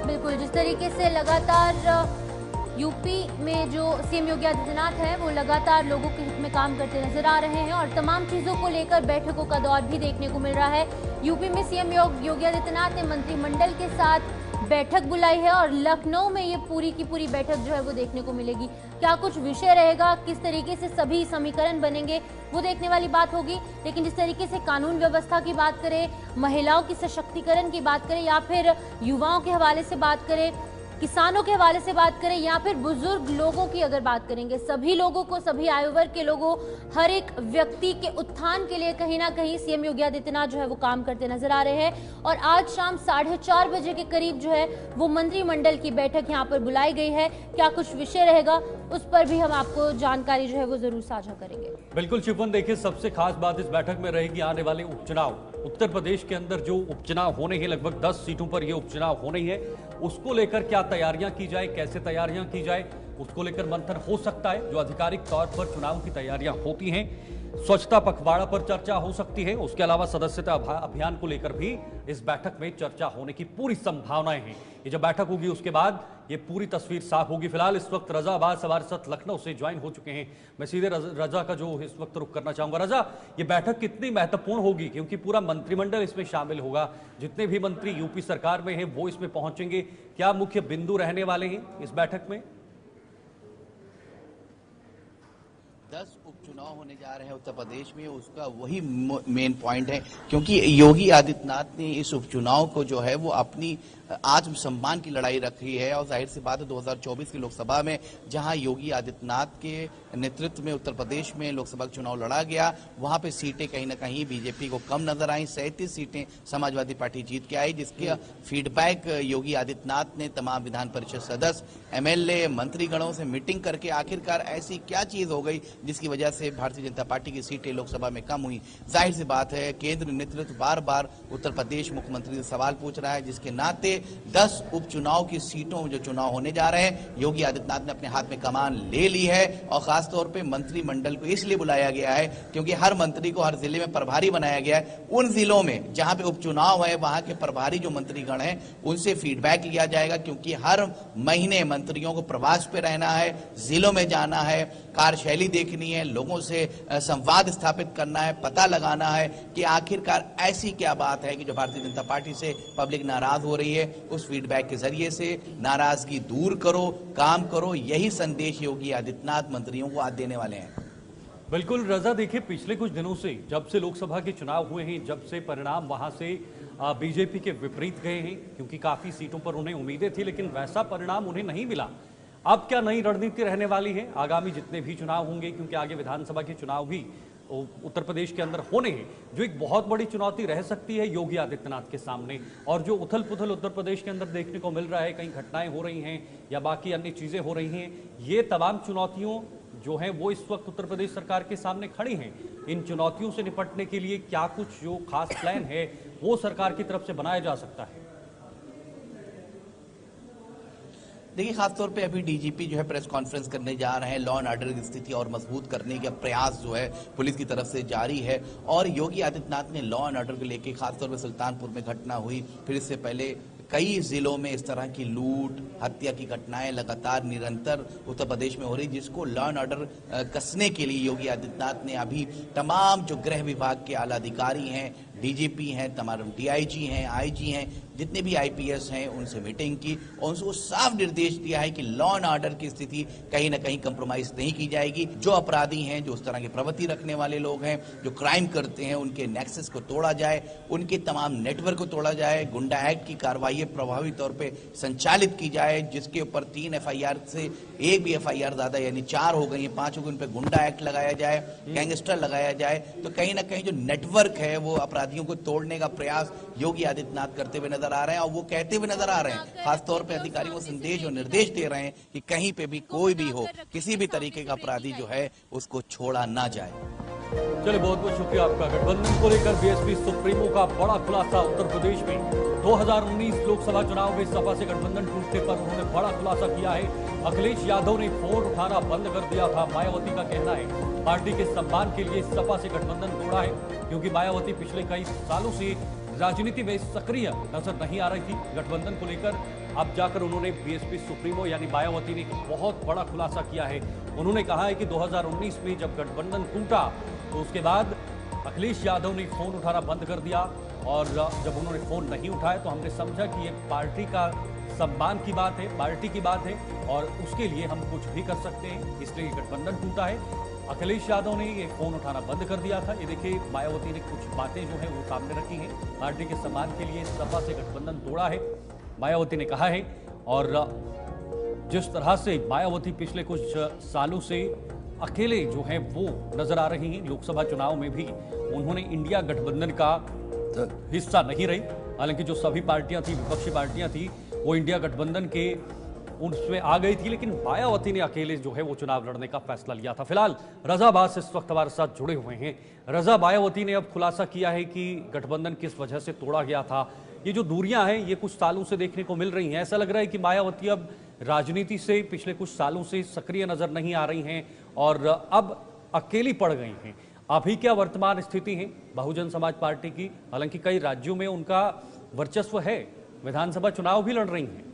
बिल्कुल, जिस तरीके से लगातार यूपी में जो सीएम योगी आदित्यनाथ है वो लगातार लोगों के हित में काम करते नजर आ रहे हैं और तमाम चीजों को लेकर बैठकों का दौर भी देखने को मिल रहा है। यूपी में सीएम योगी आदित्यनाथ ने मंत्रिमंडल के साथ बैठक बुलाई है और लखनऊ में ये पूरी की पूरी बैठक जो है वो देखने को मिलेगी। क्या कुछ विषय रहेगा, किस तरीके से सभी समीकरण बनेंगे, वो देखने वाली बात होगी। लेकिन जिस तरीके से कानून व्यवस्था की बात करें, महिलाओं की सशक्तिकरण की बात करें या फिर युवाओं के हवाले से बात करें, किसानों के हवाले से बात करें या फिर बुजुर्ग लोगों की अगर बात करेंगे, सभी लोगों को, सभी आयु वर्ग के लोगों, हर एक व्यक्ति के उत्थान के लिए कहीं ना कहीं सीएम योगी आदित्यनाथ जो है वो काम करते नजर आ रहे हैं। और आज शाम 4:30 बजे के करीब जो है वो मंत्रिमंडल की बैठक यहाँ पर बुलाई गई है। क्या कुछ विषय रहेगा उस पर भी हम आपको जानकारी जो है वो जरूर साझा करेंगे। बिल्कुल शिवन, देखिए सबसे खास बात इस बैठक में रहेगी आने वाले उपचुनाव। उत्तर प्रदेश के अंदर जो उपचुनाव होने हैं, लगभग 10 सीटों पर ये उपचुनाव होने हैं, उसको लेकर क्या तैयारियां की जाए, कैसे तैयारियां की जाए, उसको लेकर मंथन हो सकता है। जो आधिकारिक तौर पर चुनाव की तैयारियां होती हैं, स्वच्छता पखवाड़ा पर चर्चा हो सकती है। उसके अलावा सदस्यता अभियान को लेकर भी इस बैठक में चर्चा होने की पूरी संभावनाएं हैं। ये जब बैठक होगी उसके बाद ये पूरी तस्वीर साफ होगी। फिलहाल इस वक्त रजा अब्बास हमारे साथ लखनऊ से ज्वाइन हो चुके हैं। मैं सीधे रजा का जो इस वक्त रुख करना चाहूंगा। रजा, ये बैठक कितनी महत्वपूर्ण होगी, क्योंकि पूरा मंत्रिमंडल इसमें शामिल होगा, जितने भी मंत्री यूपी सरकार में हैं वो इसमें पहुंचेंगे। क्या मुख्य बिंदु रहने वाले हैं इस बैठक में? 10 उपचुनाव होने जा रहे हैं उत्तर प्रदेश में, उसका वही मेन पॉइंट है, क्योंकि योगी आदित्यनाथ ने इस उपचुनाव को जो है वो अपनी आत्मसम्मान की लड़ाई रखी है। और जाहिर सी बात है 2024 की लोकसभा में जहां योगी आदित्यनाथ के नेतृत्व में उत्तर प्रदेश में लोकसभा चुनाव लड़ा गया, वहां पे सीटें कहीं ना कहीं बीजेपी को कम नजर आई। 37 सीटें समाजवादी पार्टी जीत के आई, जिसके फीडबैक योगी आदित्यनाथ ने तमाम विधान परिषद सदस्य, एमएलए, मंत्रीगणों से मीटिंग करके आखिरकार ऐसी क्या चीज हो गई जिसकी वजह से भारतीय जनता पार्टी की सीटें लोकसभा में कम हुई। जाहिर सी बात है केंद्र नेतृत्व बार बार उत्तर प्रदेश मुख्यमंत्री से सवाल पूछ रहा है, जिसके नाते 10 उपचुनाव की सीटों में जो चुनाव होने जा रहे हैं, योगी आदित्यनाथ ने अपने हाथ में कमान ले ली है। और खासतौर पे मंत्रिमंडल को इसलिए बुलाया गया है क्योंकि हर मंत्री को हर जिले में प्रभारी बनाया गया है। उन जिलों में जहां पे उपचुनाव है वहां के प्रभारी जो मंत्रीगण हैं उनसे फीडबैक लिया जाएगा, क्योंकि हर महीने मंत्रियों को प्रवास पे रहना है, जिलों में जाना है, कार्यशैली देखनी है, लोगों लोगों से संवाद स्थापित करना है, पता लगाना है कि आखिरकार ऐसी क्या बात है कि जो भारतीय जनता पार्टी से पब्लिक नाराज हो रही है। उस फीडबैक के जरिए से नाराजगी दूर करो, काम करो, यही संदेश योगी आदित्यनाथ मंत्रियों को आज देने वाले हैं। बिल्कुल रजा, देखिए पिछले कुछ दिनों से जब से लोकसभा के चुनाव हुए हैं, जब से परिणाम वहां से बीजेपी के विपरीत गए हैं, क्योंकि काफी सीटों पर उन्हें उम्मीदें थी लेकिन वैसा परिणाम उन्हें नहीं मिला। अब क्या नई रणनीति रहने वाली है आगामी जितने भी चुनाव होंगे, क्योंकि आगे विधानसभा के चुनाव भी उत्तर प्रदेश के अंदर होने हैं, जो एक बहुत बड़ी चुनौती रह सकती है योगी आदित्यनाथ के सामने। और जो उथल पुथल उत्तर प्रदेश के अंदर देखने को मिल रहा है, कहीं घटनाएं हो रही हैं या बाकी अन्य चीजें हो रही हैं, ये तमाम चुनौतियों जो है वो इस वक्त उत्तर प्रदेश सरकार के सामने खड़ी हैं। इन चुनौतियों से निपटने के लिए क्या कुछ जो खास प्लान है वो सरकार की तरफ से बनाया जा सकता है? देखिए, खासतौर पे अभी डीजीपी जो है प्रेस कॉन्फ्रेंस करने जा रहे हैं। लॉ एंड ऑर्डर की स्थिति और मजबूत करने का प्रयास जो है पुलिस की तरफ से जारी है। और योगी आदित्यनाथ ने लॉ एंड ऑर्डर को लेकर खासतौर पे सुल्तानपुर में घटना हुई, फिर इससे पहले कई जिलों में इस तरह की लूट हत्या की घटनाएं लगातार निरंतर उत्तर प्रदेश में हो रही, जिसको लॉ एंड ऑर्डर कसने के लिए योगी आदित्यनाथ ने अभी तमाम जो गृह विभाग के आला अधिकारी हैं, डीजीपी हैं, तमाम डीआईजी हैं, आईजी हैं, जितने भी आईपीएस हैं, उनसे मीटिंग की और उनको साफ निर्देश दिया है कि लॉ एंड ऑर्डर की स्थिति कहीं ना कहीं कंप्रोमाइज नहीं की जाएगी। जो अपराधी हैं, जो उस तरह की प्रवृत्ति रखने वाले लोग हैं, जो क्राइम करते हैं, उनके नेक्सस को तोड़ा जाए, उनके तमाम नेटवर्क को तोड़ा जाए, गुंडा एक्ट की कार्रवाई प्रभावी तौर पर संचालित की जाए, जिसके ऊपर 3 एफआईआर से एक भी एफआईआर ज्यादा यानी 4 हो गई, 5 हो गई, उन पर गुंडा एक्ट लगाया जाए, गैंगस्टर लगाया जाए। तो कहीं ना कहीं जो नेटवर्क है वो अपराधियों को तोड़ने का प्रयास योगी आदित्यनाथ करते हुए नजर आ रहे हैं। और वो कहते हुए नजर आ रहे हैं, खासतौर पे अधिकारियों को संदेश और निर्देश दे रहे हैं कि कहीं पे भी कोई भी हो, किसी भी तरीके का अपराधी जो है उसको छोड़ा ना जाए। चलिए, बहुत बहुत शुक्रिया आपका। गठबंधन को लेकर बीएसपी सुप्रीमो का बड़ा खुलासा उत्तर प्रदेश में 2019 लोकसभा चुनाव में सपा से गठबंधन टूटने पर उन्होंने बड़ा खुलासा किया है। अखिलेश यादव ने फोन उठाना बंद कर दिया था। मायावती का कहना है पार्टी के सम्मान के लिए सपा से गठबंधन तोड़ा है, क्योंकि मायावती पिछले कई सालों से राजनीति में सक्रिय नजर नहीं आ रही थी। गठबंधन को लेकर अब जाकर उन्होंने बीएसपी सुप्रीमो यानी मायावती ने बहुत बड़ा खुलासा किया है। उन्होंने कहा है कि 2019 में जब गठबंधन टूटा तो उसके बाद अखिलेश यादव ने फोन उठाना बंद कर दिया, और जब उन्होंने फोन नहीं उठाया तो हमने समझा कि ये पार्टी का सम्मान की बात है, पार्टी की बात है और उसके लिए हम कुछ भी कर सकते हैं, इसलिए गठबंधन टूटा है। अखिलेश यादव ने ये फोन उठाना बंद कर दिया था। ये देखिए, मायावती ने कुछ बातें जो है वो सामने रखी हैं। पार्टी के सम्मान के लिए सपा से गठबंधन तोड़ा है, मायावती ने कहा है। और जिस तरह से मायावती पिछले कुछ सालों से अकेले जो है वो नजर आ रही हैं, लोकसभा चुनाव में भी उन्होंने इंडिया गठबंधन का हिस्सा नहीं रही। हालांकि जो सभी पार्टियां थी, विपक्षी पार्टियां थी, वो इंडिया गठबंधन के उसमें आ गई थी, लेकिन मायावती ने अकेले जो है वो चुनाव लड़ने का फैसला लिया था। फिलहाल रजा अब्बास इस वक्त हमारे साथ जुड़े हुए हैं। रजा, मायावती ने अब खुलासा किया है कि गठबंधन किस वजह से तोड़ा गया था। ये जो दूरियां हैं ये कुछ सालों से देखने को मिल रही हैं। ऐसा लग रहा है कि मायावती अब राजनीति से पिछले कुछ सालों से सक्रिय नजर नहीं आ रही हैं और अब अकेली पड़ गई हैं। अभी क्या वर्तमान स्थिति है बहुजन समाज पार्टी की? हालांकि कई राज्यों में उनका वर्चस्व है, विधानसभा चुनाव भी लड़ रही हैं।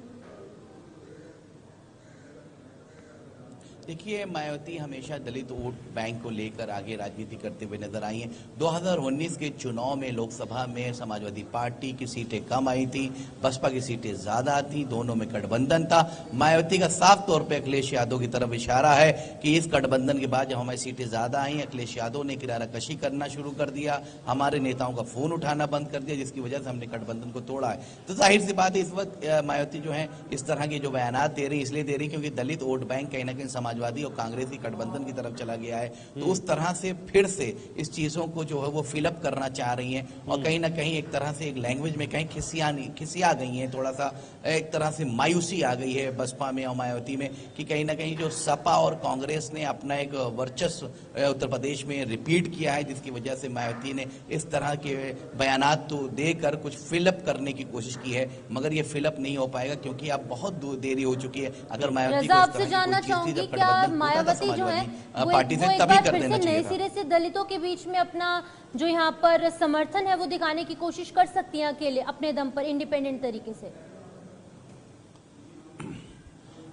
देखिए, मायावती हमेशा दलित वोट बैंक को लेकर आगे राजनीति करते हुए नजर आई हैं। 2019 के चुनाव में लोकसभा में समाजवादी पार्टी की सीटें कम आई थी, बसपा की सीटें ज्यादा थी, दोनों में गठबंधन था। मायावती का साफ तौर पे अखिलेश यादव की तरफ इशारा है कि इस गठबंधन के बाद जब हमारी सीटें ज्यादा आई, अखिलेश यादव ने किनारा कशी करना शुरू कर दिया, हमारे नेताओं का फोन उठाना बंद कर दिया, जिसकी वजह से हमने गठबंधन को तोड़ा है। तो जाहिर सी बात है, इस वक्त मायावती जो है इस तरह के जो बयानात दे रही, इसलिए दे रही क्योंकि दलित वोट बैंक कहीं ना कहीं समाजवादी और कांग्रेस की गठबंधन की तरफ चला गया है। तो उस तरह से फिर से इस चीजों को जो है वो फिलअप करना चाह रही हैं और कहीं ना कहीं एक तरह से एक लैंग्वेज में कहीं खिसिया गई हैं, थोड़ा सा एक तरह से मायूसी आ गई है बसपा में और मायावती में कि कहीं ना कहीं जो सपा और कांग्रेस ने अपना एक वर्चस्व उत्तर प्रदेश में रिपीट किया है, जिसकी वजह से मायावती ने इस तरह के बयानात तो देकर कुछ फिलअप करने की कोशिश की है, मगर ये फिलअप नहीं हो पाएगा क्योंकि अब बहुत देरी हो चुकी है। अगर मायावती को इस तरह की कोई चीज मायावती जो है पार्टी से तभी कर देना चाहिए। नए सिरे से दलितों के बीच में अपना जो यहाँ पर समर्थन है वो दिखाने की कोशिश कर सकती हैं अकेले अपने दम पर, इंडिपेंडेंट तरीके से।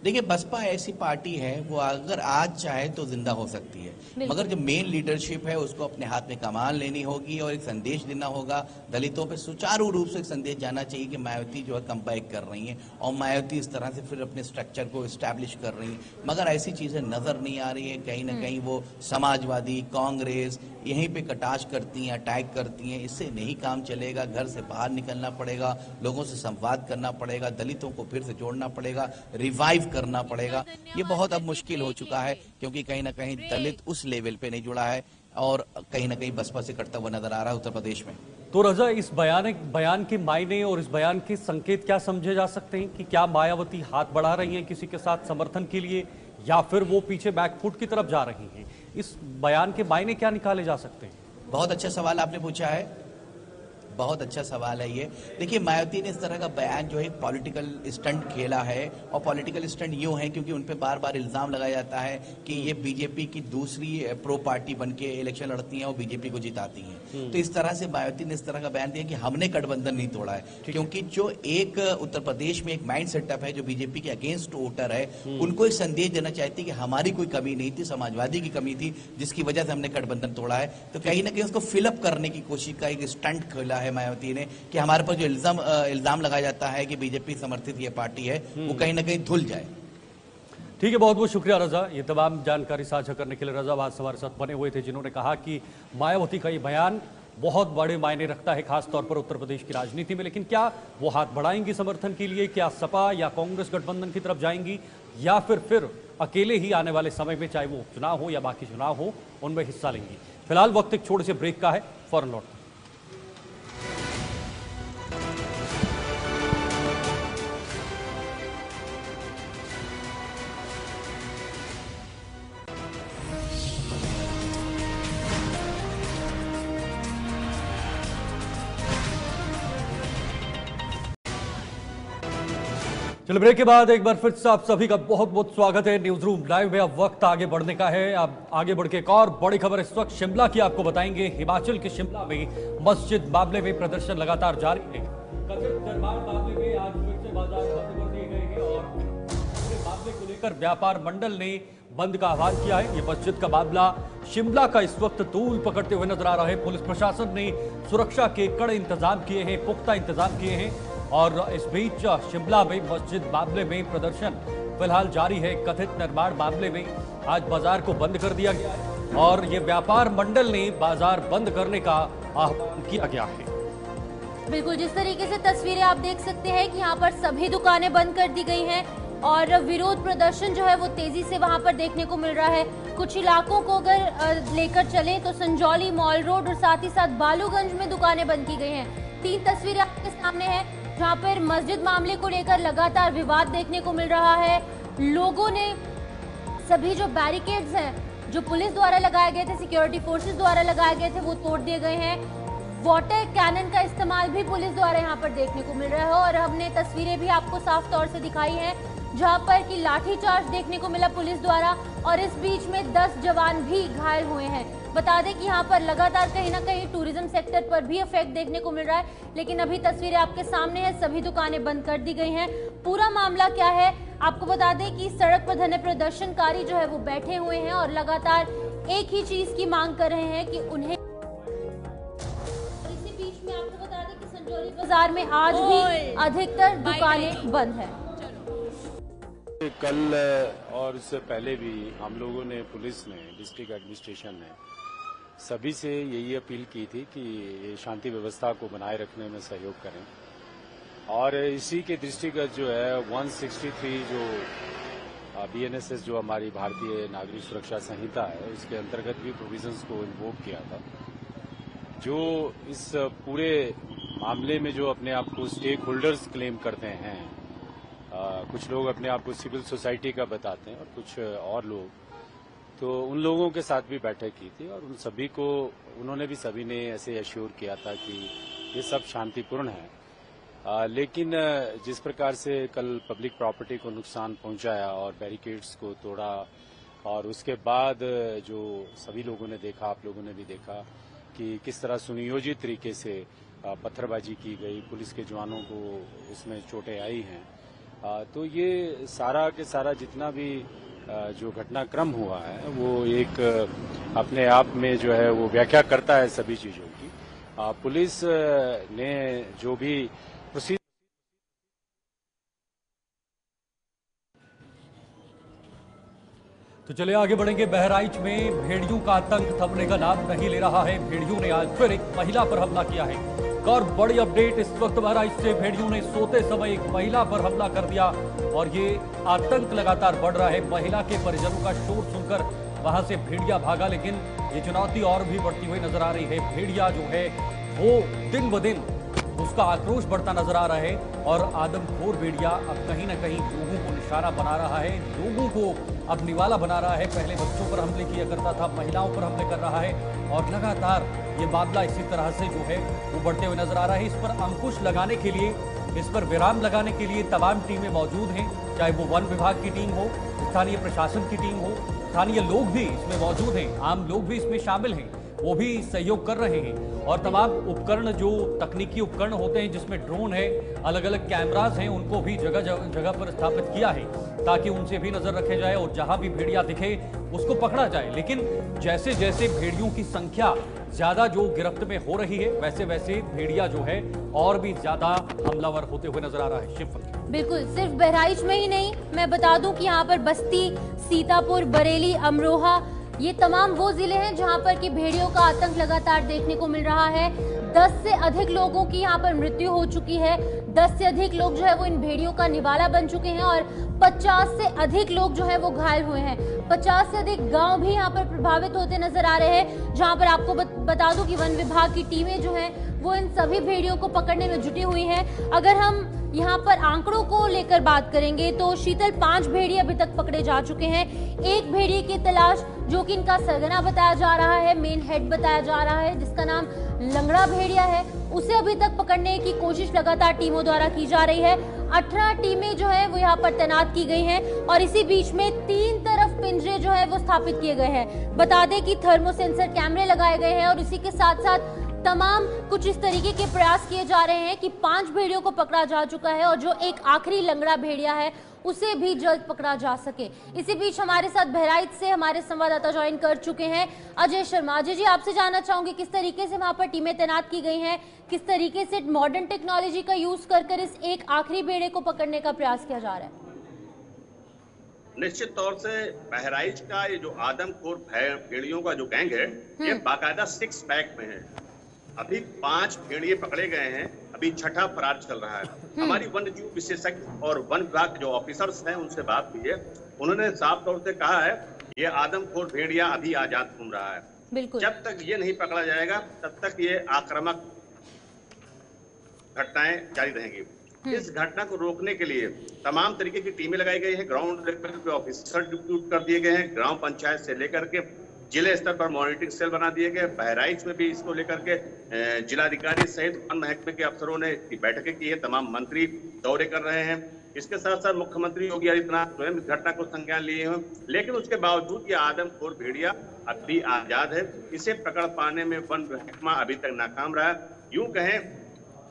देखिए, बसपा ऐसी पार्टी है, वो अगर आज चाहे तो जिंदा हो सकती है, मगर जो मेन लीडरशिप है उसको अपने हाथ में कमान लेनी होगी और एक संदेश देना होगा। दलितों पे सुचारू रूप से एक संदेश जाना चाहिए कि मायावती जो है कम बैक कर रही हैं और मायावती इस तरह से फिर अपने स्ट्रक्चर को इस्टेब्लिश कर रही हैं, मगर ऐसी चीजें नजर नहीं आ रही है। कहीं ना कहीं वो समाजवादी, कांग्रेस यहीं पे कटाश करती हैं, अटैक करती हैं। इससे नहीं काम चलेगा, घर से बाहर निकलना पड़ेगा, लोगों से संवाद करना पड़ेगा, दलितों को फिर से जोड़ना पड़ेगा, रिवाइव करना पड़ेगा। ये बहुत अब मुश्किल हो चुका है क्योंकि कहीं ना कहीं दलित उस लेवल पे नहीं जुड़ा है और कहीं ना कहीं बसपा से करता हुआ नजर आ रहा है उत्तर प्रदेश में। तो रजा, इस बयान के मायने और इस बयान के संकेत क्या समझे जा सकते हैं कि क्या मायावती हाथ बढ़ा रही हैं किसी के साथ समर्थन के लिए, या फिर वो पीछे बैकफुट की तरफ जा रही हैं? इस बयान के मायने क्या निकाले जा सकते हैं? बहुत अच्छा सवाल आपने पूछा है, बहुत अच्छा सवाल है ये। देखिए, मायावती ने इस तरह का बयान जो है पॉलिटिकल स्टंट खेला है, और पॉलिटिकल स्टंट यूं है क्योंकि उन पे बार बार इल्जाम लगाया जाता है कि ये बीजेपी की दूसरी प्रो पार्टी बन के इलेक्शन लड़ती हैं और बीजेपी को जिताती हैं। तो इस तरह से मायावती ने इस तरह का बयान दिया कि हमने गठबंधन नहीं तोड़ा है, क्योंकि जो एक उत्तर प्रदेश में एक माइंड सेटअप है जो बीजेपी के अगेंस्ट वोटर है, उनको एक संदेश देना चाहती कि हमारी कोई कमी नहीं थी, समाजवादी की कमी थी जिसकी वजह से हमने गठबंधन तोड़ा है। तो कहीं ना कहीं उसको फिलअप करने की कोशिश का एक स्टंट खेला है मायावती ने कि हमारे पर जो इल्जाम लगाया जाता है कि बीजेपी समर्थित ये पार्टी है, वो कहीं ना कहीं धुल जाए। ठीक है, बहुत बहुत शुक्रिया रजा, ये तमाम जानकारी साझा करने के लिए। रजा आज हमारे साथ बने हुए थे जिन्होंने कहा कि मायावती का ये बयान बहुत बड़े मायने रखता है खासतौर पर उत्तर प्रदेश की राजनीति में, लेकिन क्या वो हाथ बढ़ाएंगी समर्थन के लिए? क्या सपा या कांग्रेस गठबंधन की तरफ जाएंगी, या फिर अकेले ही आने वाले समय में, चाहे वो चुनाव हो या बाकी चुनाव हो, उनमें हिस्सा लेंगी? फिलहाल वक्त एक छोटे से ब्रेक का है, फौरन लौट। चलो, ब्रेक के बाद एक बार फिर से आप सभी का बहुत बहुत स्वागत है न्यूज रूम लाइव में। अब वक्त आगे बढ़ने का है। अब आगे बढ़ के एक और बड़ी खबर इस वक्त शिमला की आपको बताएंगे। हिमाचल के शिमला में मस्जिद मामले में प्रदर्शन लगातार जारी है। कथित निर्माण मामले में आज फिर से बाजार बंद कर दिए गए हैं और पूरे मामले को लेकर व्यापार मंडल ने बंद का आह्वान किया है। ये मस्जिद का मामला शिमला का इस वक्त तूल पकड़ते हुए नजर आ रहा है। पुलिस प्रशासन ने सुरक्षा के कड़े इंतजाम किए हैं, पुख्ता इंतजाम किए हैं, और इस बीच शिमला में मस्जिद मामले में प्रदर्शन फिलहाल जारी है। कथित निर्माण मामले में आज बाजार को बंद कर दिया गया है और ये व्यापार मंडल ने बाजार बंद करने का आह्वान किया गया है। बिल्कुल, जिस तरीके से तस्वीरें आप देख सकते हैं कि यहाँ पर सभी दुकानें बंद कर दी गई हैं और विरोध प्रदर्शन जो है वो तेजी से वहां पर देखने को मिल रहा है। कुछ इलाकों को अगर लेकर चले तो संजौली, मॉल रोड और साथ ही साथ बालूगंज में दुकानें बंद की गई हैं। 3 तस्वीरें आपके सामने हैं जहाँ पर मस्जिद मामले को लेकर लगातार विवाद देखने को मिल रहा है। लोगों ने सभी जो बैरिकेड्स हैं जो पुलिस द्वारा लगाए गए थे, सिक्योरिटी फोर्सेस द्वारा लगाए गए थे, वो तोड़ दिए गए हैं। वाटर कैनन का इस्तेमाल भी पुलिस द्वारा यहाँ पर देखने को मिल रहा है और हमने तस्वीरें भी आपको साफ तौर से दिखाई हैं जहाँ पर कि लाठीचार्ज देखने को मिला पुलिस द्वारा और इस बीच में 10 जवान भी घायल हुए हैं। बता दें कि यहाँ पर लगातार कहीं ना कहीं टूरिज्म सेक्टर पर भी इफेक्ट देखने को मिल रहा है, लेकिन अभी तस्वीरें आपके सामने है, सभी दुकानें बंद कर दी गई हैं। पूरा मामला क्या है आपको बता दें कि सड़क पर धरने प्रदर्शनकारी जो है वो बैठे हुए हैं और लगातार एक ही चीज की मांग कर रहे हैं कि उन्हें। इसी बीच में आपको बता दें कि संजौली बाजार में आज भी अधिकतर दुकानें बंद है। कल और उससे पहले भी हम लोगों ने, पुलिस ने, डिस्ट्रिक्ट एडमिनिस्ट्रेशन ने सभी से यही अपील की थी कि ये शांति व्यवस्था को बनाए रखने में सहयोग करें और इसी के दृष्टिगत जो है 163 जो BNSS जो हमारी भारतीय नागरिक सुरक्षा संहिता है उसके अंतर्गत भी प्रोविजंस को इन्वोक किया था। जो इस पूरे मामले में जो अपने आप को स्टेक होल्डर्स क्लेम करते हैं, कुछ लोग अपने आप को सिविल सोसाइटी का बताते हैं और कुछ और लोग, तो उन लोगों के साथ भी बैठक की थी और उन सभी को उन्होंने भी सभी ने ऐसे एश्योर किया था कि ये सब शांतिपूर्ण है। लेकिन जिस प्रकार से कल पब्लिक प्रॉपर्टी को नुकसान पहुंचाया और बैरिकेड्स को तोड़ा और उसके बाद जो सभी लोगों ने देखा, आप लोगों ने भी देखा कि किस तरह सुनियोजित तरीके से पत्थरबाजी की गई, पुलिस के जवानों को इसमें चोटें आई हैं, तो ये सारा के सारा जितना भी जो घटनाक्रम हुआ है वो एक अपने आप में जो है वो व्याख्या करता है सभी चीजों की। पुलिस ने जो भी प्रोसीजर तो चलिए आगे बढ़ेंगे। बहराइच में भेड़ियों का आतंक थमने का नाम नहीं ले रहा है। भेड़ियों ने आज फिर एक महिला पर हमला किया है। और बड़ी अपडेट इस वक्त बहराइच से, भेड़ियों ने सोते समय एक महिला पर हमला कर दिया और ये आतंक लगातार बढ़ रहा है। महिला के परिजनों का शोर सुनकर वहां से भेड़िया भागा, लेकिन ये चुनौती और भी बढ़ती हुई नजर आ रही है। भेड़िया जो है वो दिन ब दिन उसका आक्रोश बढ़ता नजर आ रहा है और आदमखोर भेड़िया अब कहीं ना कहीं लोगों को निशाना बना रहा है, लोगों को अब निवाला बना रहा है। पहले बच्चों पर हमले किया करता था, महिलाओं पर हमले कर रहा है और लगातार ये मामला इसी तरह से जो है वो बढ़ते हुए नजर आ रहा है। इस पर अंकुश लगाने के लिए, इस पर विराम लगाने के लिए तमाम टीमें मौजूद हैं, चाहे वो वन विभाग की टीम हो, स्थानीय प्रशासन की टीम हो, स्थानीय लोग भी इसमें मौजूद हैं, आम लोग भी इसमें शामिल हैं, वो भी सहयोग कर रहे हैं। और तमाम उपकरण, जो तकनीकी उपकरण होते हैं जिसमें ड्रोन है, अलग अलग कैमरास हैं, उनको भी जगह जगह पर स्थापित किया है ताकि उनसे भी नजर रखे जाए और जहां भी भेड़िया दिखे उसको पकड़ा जाए। लेकिन जैसे जैसे भेड़ियों की संख्या ज्यादा जो गिरफ्त में हो रही है, वैसे वैसे भेड़िया जो है और भी ज्यादा हमलावर होते हुए नजर आ रहा है। शिवम, बिल्कुल, सिर्फ बहराइच में ही नहीं, मैं बता दूं कि यहाँ पर बस्ती, सीतापुर, बरेली, अमरोहा, ये तमाम वो जिले हैं जहां पर कि भेड़ियों का आतंक लगातार देखने को मिल रहा है। 10 से अधिक लोगों की यहाँ पर मृत्यु हो चुकी है। 10 से अधिक लोग जो है वो इन भेड़ियों का निवाला बन चुके हैं और 50 से अधिक लोग जो है वो घायल हुए हैं। 50 से अधिक गांव भी यहाँ पर प्रभावित होते नजर आ रहे हैं, जहां पर आपको बता दूं कि वन विभाग की टीमें जो हैं वो इन सभी भेड़ियों को पकड़ने में जुटी हुई हैं। अगर हम यहाँ पर आंकड़ों को लेकर बात करेंगे तो शीतल 5 भेड़िए अभी तक पकड़े जा चुके हैं। एक भेड़िए की तलाश, जो कि इनका सरगना बताया जा रहा है, मेन हेड बताया जा रहा है, जिसका नाम लंगड़ा भेड़िया है, उसे अभी तक पकड़ने की कोशिश लगातार टीमों द्वारा की जा रही है। 18 टीमें जो है वो यहाँ पर तैनात की गई हैं और इसी बीच में 3 तरफ पिंजरे जो है वो स्थापित किए गए हैं। बता दें कि थर्मो सेंसर कैमरे लगाए गए हैं और इसी के साथ साथ तमाम कुछ इस तरीके के प्रयास किए जा रहे हैं कि 5 भेड़ियों को पकड़ा जा चुका है और जो एक आखिरी लंगड़ा भेड़िया है उसे भी जल्द पकड़ा जा सके। इसी बीच हमारे साथ बहराइच से हमारे संवाददाता ज्वाइन कर चुके हैं, अजय शर्मा। अजय जी, आपसे जानना चाहूंगी किस तरीके से वहां पर टीमें तैनात की गई हैं, किस तरीके से मॉडर्न टेक्नोलॉजी का यूज कर इस एक आखिरी भेड़े को पकड़ने का प्रयास किया जा रहा है? निश्चित तौर से बहराइच का ये जो आदमखोर भेड़ियों का जो गैंग है, ये बाकायदा 6 पैक में है। अभी 5 भेड़िए पकड़े गए हैं, अभी 6ठा फरार चल रहा है। हमारी वन्य जीव विशेषज्ञ और वन विभाग के जो ऑफिसर्स हैं उनसे बात की है, उन्होंने साफ तौर से कहा है ये आदमखोर भेड़िया अभी आजाद घूम रहा है। बिल्कुल, जब तक ये नहीं पकड़ा जाएगा तब तक ये आक्रामक घटनाएं जारी रहेंगी। इस घटना को रोकने के लिए तमाम तरीके की टीमें लगाई गई है। ग्राउंड लेवल पे ऑफिसर डिप्यूट कर दिए गए हैं, ग्राम पंचायत से लेकर के जिले स्तर पर मॉनिटरिंग सेल बना दिए गए। बहराइच में भी इसको लेकर के जिलाधिकारी सहित वन महकमे के अफसरों ने बैठकें की है, तमाम मंत्री दौरे कर रहे हैं। इसके साथ साथ मुख्यमंत्री योगी आदित्यनाथ स्वयं इस घटना को संज्ञान लिए हैं, लेकिन उसके बावजूद ये आदमखोर भेड़िया अभी आजाद है। इसे पकड़ पाने में वन महकमा अभी तक नाकाम रहा। यूं कहें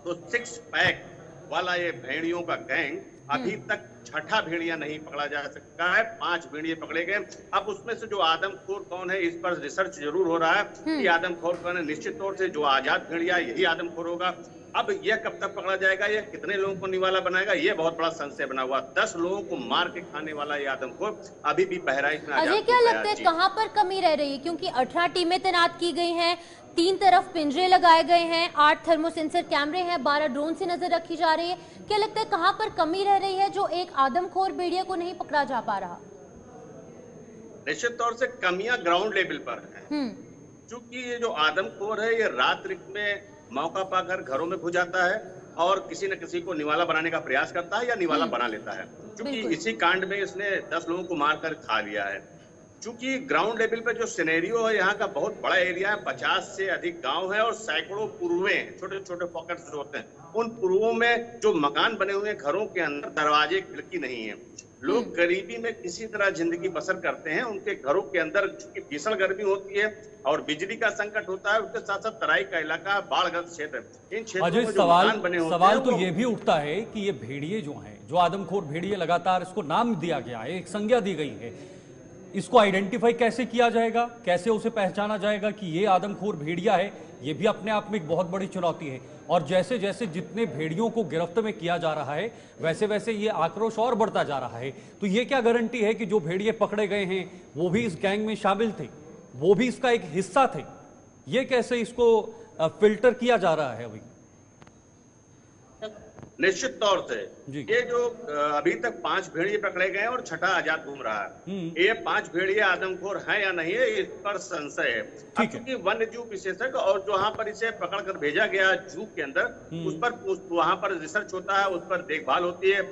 तो 6 पैक वाला ये भेड़ियों का गैंग अभी तक 6ठा भेड़िया नहीं पकड़ा जा सकता है। 5 भेड़िए पकड़े गए। अब उसमें से जो आदमखोर कौन है, इस पर रिसर्च जरूर हो रहा है कि आदमखोर कौन है। निश्चित तौर से जो आजाद भेड़िया यही आदमखोर होगा। अब यह कब तक पकड़ा जाएगा, यह कितने लोगों को निवाला बनाएगा, यह बहुत बड़ा संशय बना हुआ। 10 लोगों को मार के खाने वाला ये आदमखोर अभी भी बहराइच में आजाद। अजय, क्या लगता है कहाँ पर कमी रह रही है? क्योंकि 18 टीमें तैनात की गई हैं, 3 तरफ पिंजरे लगाए गए हैं, 8 थर्मो सेंसर कैमरे हैं, 12 ड्रोन से नजर रखी जा रही है। क्या लगता है कहाँ पर कमी रह रही है जो एक आदमखोर भेड़िया को नहीं पकड़ा जा पा रहा? निश्चित तौर से कमियां ग्राउंड लेवल पर है। क्योंकि ये जो आदमखोर है ये रात्रि में मौका पाकर घरों में घुस जाता है और किसी न किसी को निवाला बनाने का प्रयास करता है या निवाला बना लेता है। क्योंकि इसी कांड में इसने 10 लोगों को मारकर खा लिया है। चूंकि ग्राउंड लेवल पे जो सिनेरियो है यहाँ का बहुत बड़ा एरिया है, 50 से अधिक गांव है और सैकड़ों पूर्वे हैं, छोटे छोटे पॉकेट्स जो होते हैं। उन पूर्वों में जो मकान बने हुए हैं, घरों के अंदर दरवाजे खिड़की नहीं है। लोग गरीबी में किसी तरह जिंदगी बसर करते हैं। उनके घरों के अंदर चूंकि भीषण गर्मी होती है और बिजली का संकट होता है, उसके साथ साथ तराई का इलाका, बाढ़ग्रस्त क्षेत्र, इन क्षेत्रों में जो मकान बने होते हैं। सवाल तो ये भी उठता है कि ये भेड़िए जो हैं, जो आदमखोर भेड़िए, लगातार इसको नाम दिया गया है, एक संज्ञा दी गई है, इसको आइडेंटिफाई कैसे किया जाएगा, कैसे उसे पहचाना जाएगा कि ये आदमखोर भेड़िया है? ये भी अपने आप में एक बहुत बड़ी चुनौती है। और जैसे जैसे जितने भेड़ियों को गिरफ्त में किया जा रहा है, वैसे वैसे ये आक्रोश और बढ़ता जा रहा है। तो ये क्या गारंटी है कि जो भेड़िए पकड़े गए हैं वो भी इस गैंग में शामिल थे, वो भी इसका एक हिस्सा थे? ये कैसे इसको फिल्टर किया जा रहा है अभी? निश्चित तौर से ये जो अभी तक 5 भेड़िए पकड़े गए हैं और 6ठा आजाद घूम रहा है, ये 5 भेड़िए आदमखोर हैं या नहीं है, इस पर संशय है। अब चूंकि वन्य जीव विशेषज्ञ और जहां पर इसे पकड़कर भेजा गया जू के अंदर, उस पर वहां पर रिसर्च होता है, उस पर देखभाल होती है,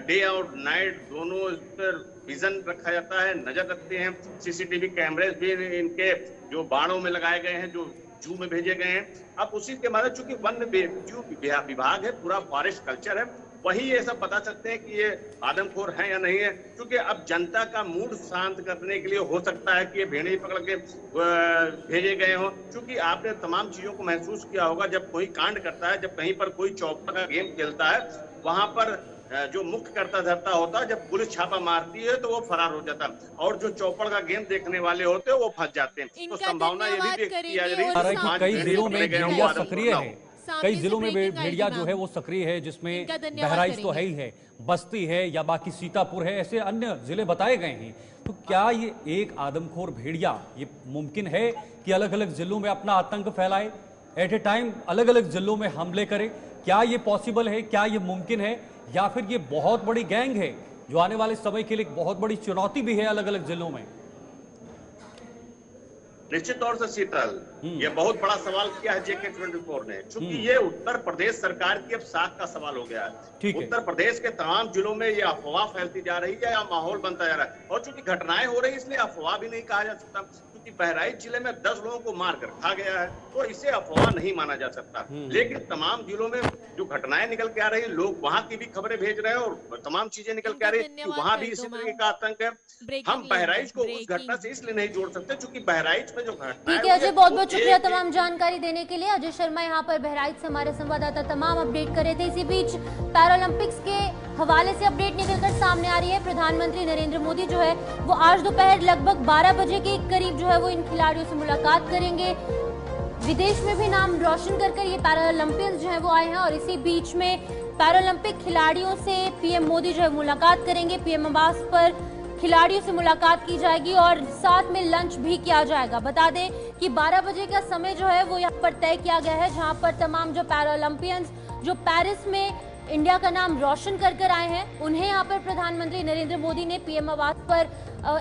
डे और नाइट दोनों इस पर विजन रखा जाता है, नजर रखते हैं। सीसीटीवी कैमरे भी इनके जो बाड़ों में लगाए गए हैं, जो जू में भेजे गए हैं। अब उसी के माध्यम चूंकि वन्य जीव विभाग है, पूरा फॉरेस्ट कल्चर है, वही ये सब बता सकते हैं कि ये आदमखोर है या नहीं है। क्योंकि अब जनता का मूड शांत करने के लिए हो सकता है कि ये भेड़िए पकड़ के भेजे गए हों। क्योंकि आपने तमाम चीजों को महसूस किया होगा, जब कोई कांड करता है, जब कहीं पर कोई चौपड़ का गेम खेलता है, वहां पर जो मुख्य करता धरता होता है, जब पुलिस छापा मारती है तो वो फरार हो जाता है, और जो चौपड़ का गेम देखने वाले होते हैं वो फंस जाते हैं। तो संभावना ये भी किया जा रही है, कई जिलों में भेड़िया सक्रिय है, कई जिलों में भेड़िया जो है वो सक्रिय है, जिसमें बहराइच तो है ही है, बस्ती है या बाकी सीतापुर है, ऐसे अन्य जिले बताए गए हैं। तो क्या ये एक आदमखोर भेड़िया, ये मुमकिन है कि अलग अलग जिलों में अपना आतंक फैलाए, एट ए टाइम अलग अलग जिलों में हमले करे? क्या ये पॉसिबल है, क्या ये मुमकिन है, या फिर ये बहुत बड़ी गैंग है जो आने वाले समय के लिए बहुत बड़ी चुनौती भी है अलग अलग जिलों में? निश्चित तौर से शीतल, ये बहुत बड़ा सवाल किया है JK 24 ने, क्योंकि ये उत्तर प्रदेश सरकार की अब साख का सवाल हो गया है। उत्तर प्रदेश के तमाम जिलों में ये अफवाह फैलती जा रही है या माहौल बनता जा रहा है, और चूंकि घटनाएं हो रही है इसलिए अफवाह भी नहीं कहा जा सकता। क्योंकि बहराइच जिले में 10 लोगों को मारकर खा गया है, तो इसे अफवाह नहीं माना जा सकता। लेकिन तमाम जिलों में जो घटनाएं निकल के आ रही है, लोग वहां की भी खबरें भेज रहे हैं और तमाम चीजें निकल के आ रही है कि वहां भी इसी तरीके का आतंक है। हम बहराइच को उस घटना से इसलिए नहीं जोड़ सकते क्योंकि बहराइच में जो घटना, ठीक है अजय, बहुत बहुत शुक्रिया तमाम जानकारी देने के लिए। अजय शर्मा यहाँ पर बहराइच से हमारे संवाददाता तमाम अपडेट कर रहे थे। इसी बीच पैरालंपिक्स के हवाले से अपडेट निकलकर सामने आ रही है। प्रधानमंत्री नरेंद्र मोदी जो है वो आज दोपहर लगभग 12 बजे के करीब जो है वो इन खिलाड़ियों से मुलाकात करेंगे। विदेश में भी नाम रोशन कर ये पैरालंपियंस जो है वो आए हैं, और इसी बीच में पैरालंपिक खिलाड़ियों से पीएम मोदी जो है मुलाकात करेंगे। पीएम आवास पर खिलाड़ियों से मुलाकात की जाएगी और साथ में लंच भी किया जाएगा। बता दें कि 12 बजे का समय जो है वो यहाँ पर तय किया गया है, जहाँ पर तमाम जो पैरालंपियंस जो पेरिस में इंडिया का नाम रोशन कर आए हैं, उन्हें यहाँ पर प्रधानमंत्री नरेंद्र मोदी ने पीएम आवास पर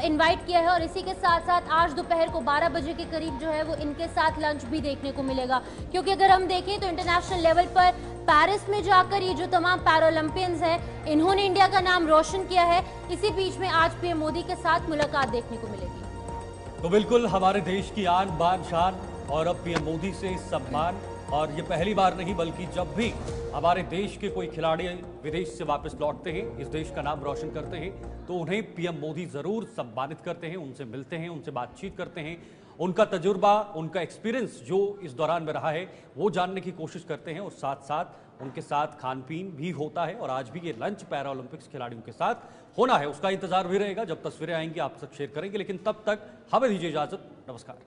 इनवाइट किया है। और इसी के साथ साथ आज दोपहर को 12 बजे के करीब जो है वो इनके साथ लंच भी देखने को मिलेगा। क्योंकि अगर हम देखें तो इंटरनेशनल लेवल पर पेरिस में जाकर ये जो तमाम पैरालंपियंस हैं, इन्होंने इंडिया का नाम रोशन किया है। इसी बीच में आज पीएम मोदी के साथ मुलाकात देखने को मिलेगी। तो बिल्कुल हमारे देश की आन बान शान, और अब पीएम मोदी से सम्मान। और ये पहली बार नहीं बल्कि जब भी हमारे देश के कोई खिलाड़ी विदेश से वापस लौटते हैं, इस देश का नाम रोशन करते हैं, तो उन्हें पीएम मोदी जरूर सम्मानित करते हैं, उनसे मिलते हैं, उनसे बातचीत करते हैं, उनका तजुर्बा, उनका एक्सपीरियंस जो इस दौरान में रहा है वो जानने की कोशिश करते हैं, और साथ साथ उनके साथ खान पीन भी होता है। और आज भी ये लंच पैरालंपिक्स खिलाड़ियों के साथ होना है, उसका इंतजार भी रहेगा। जब तस्वीरें आएंगी आप तक शेयर करेंगे, लेकिन तब तक हमें दीजिए इजाजत। नमस्कार।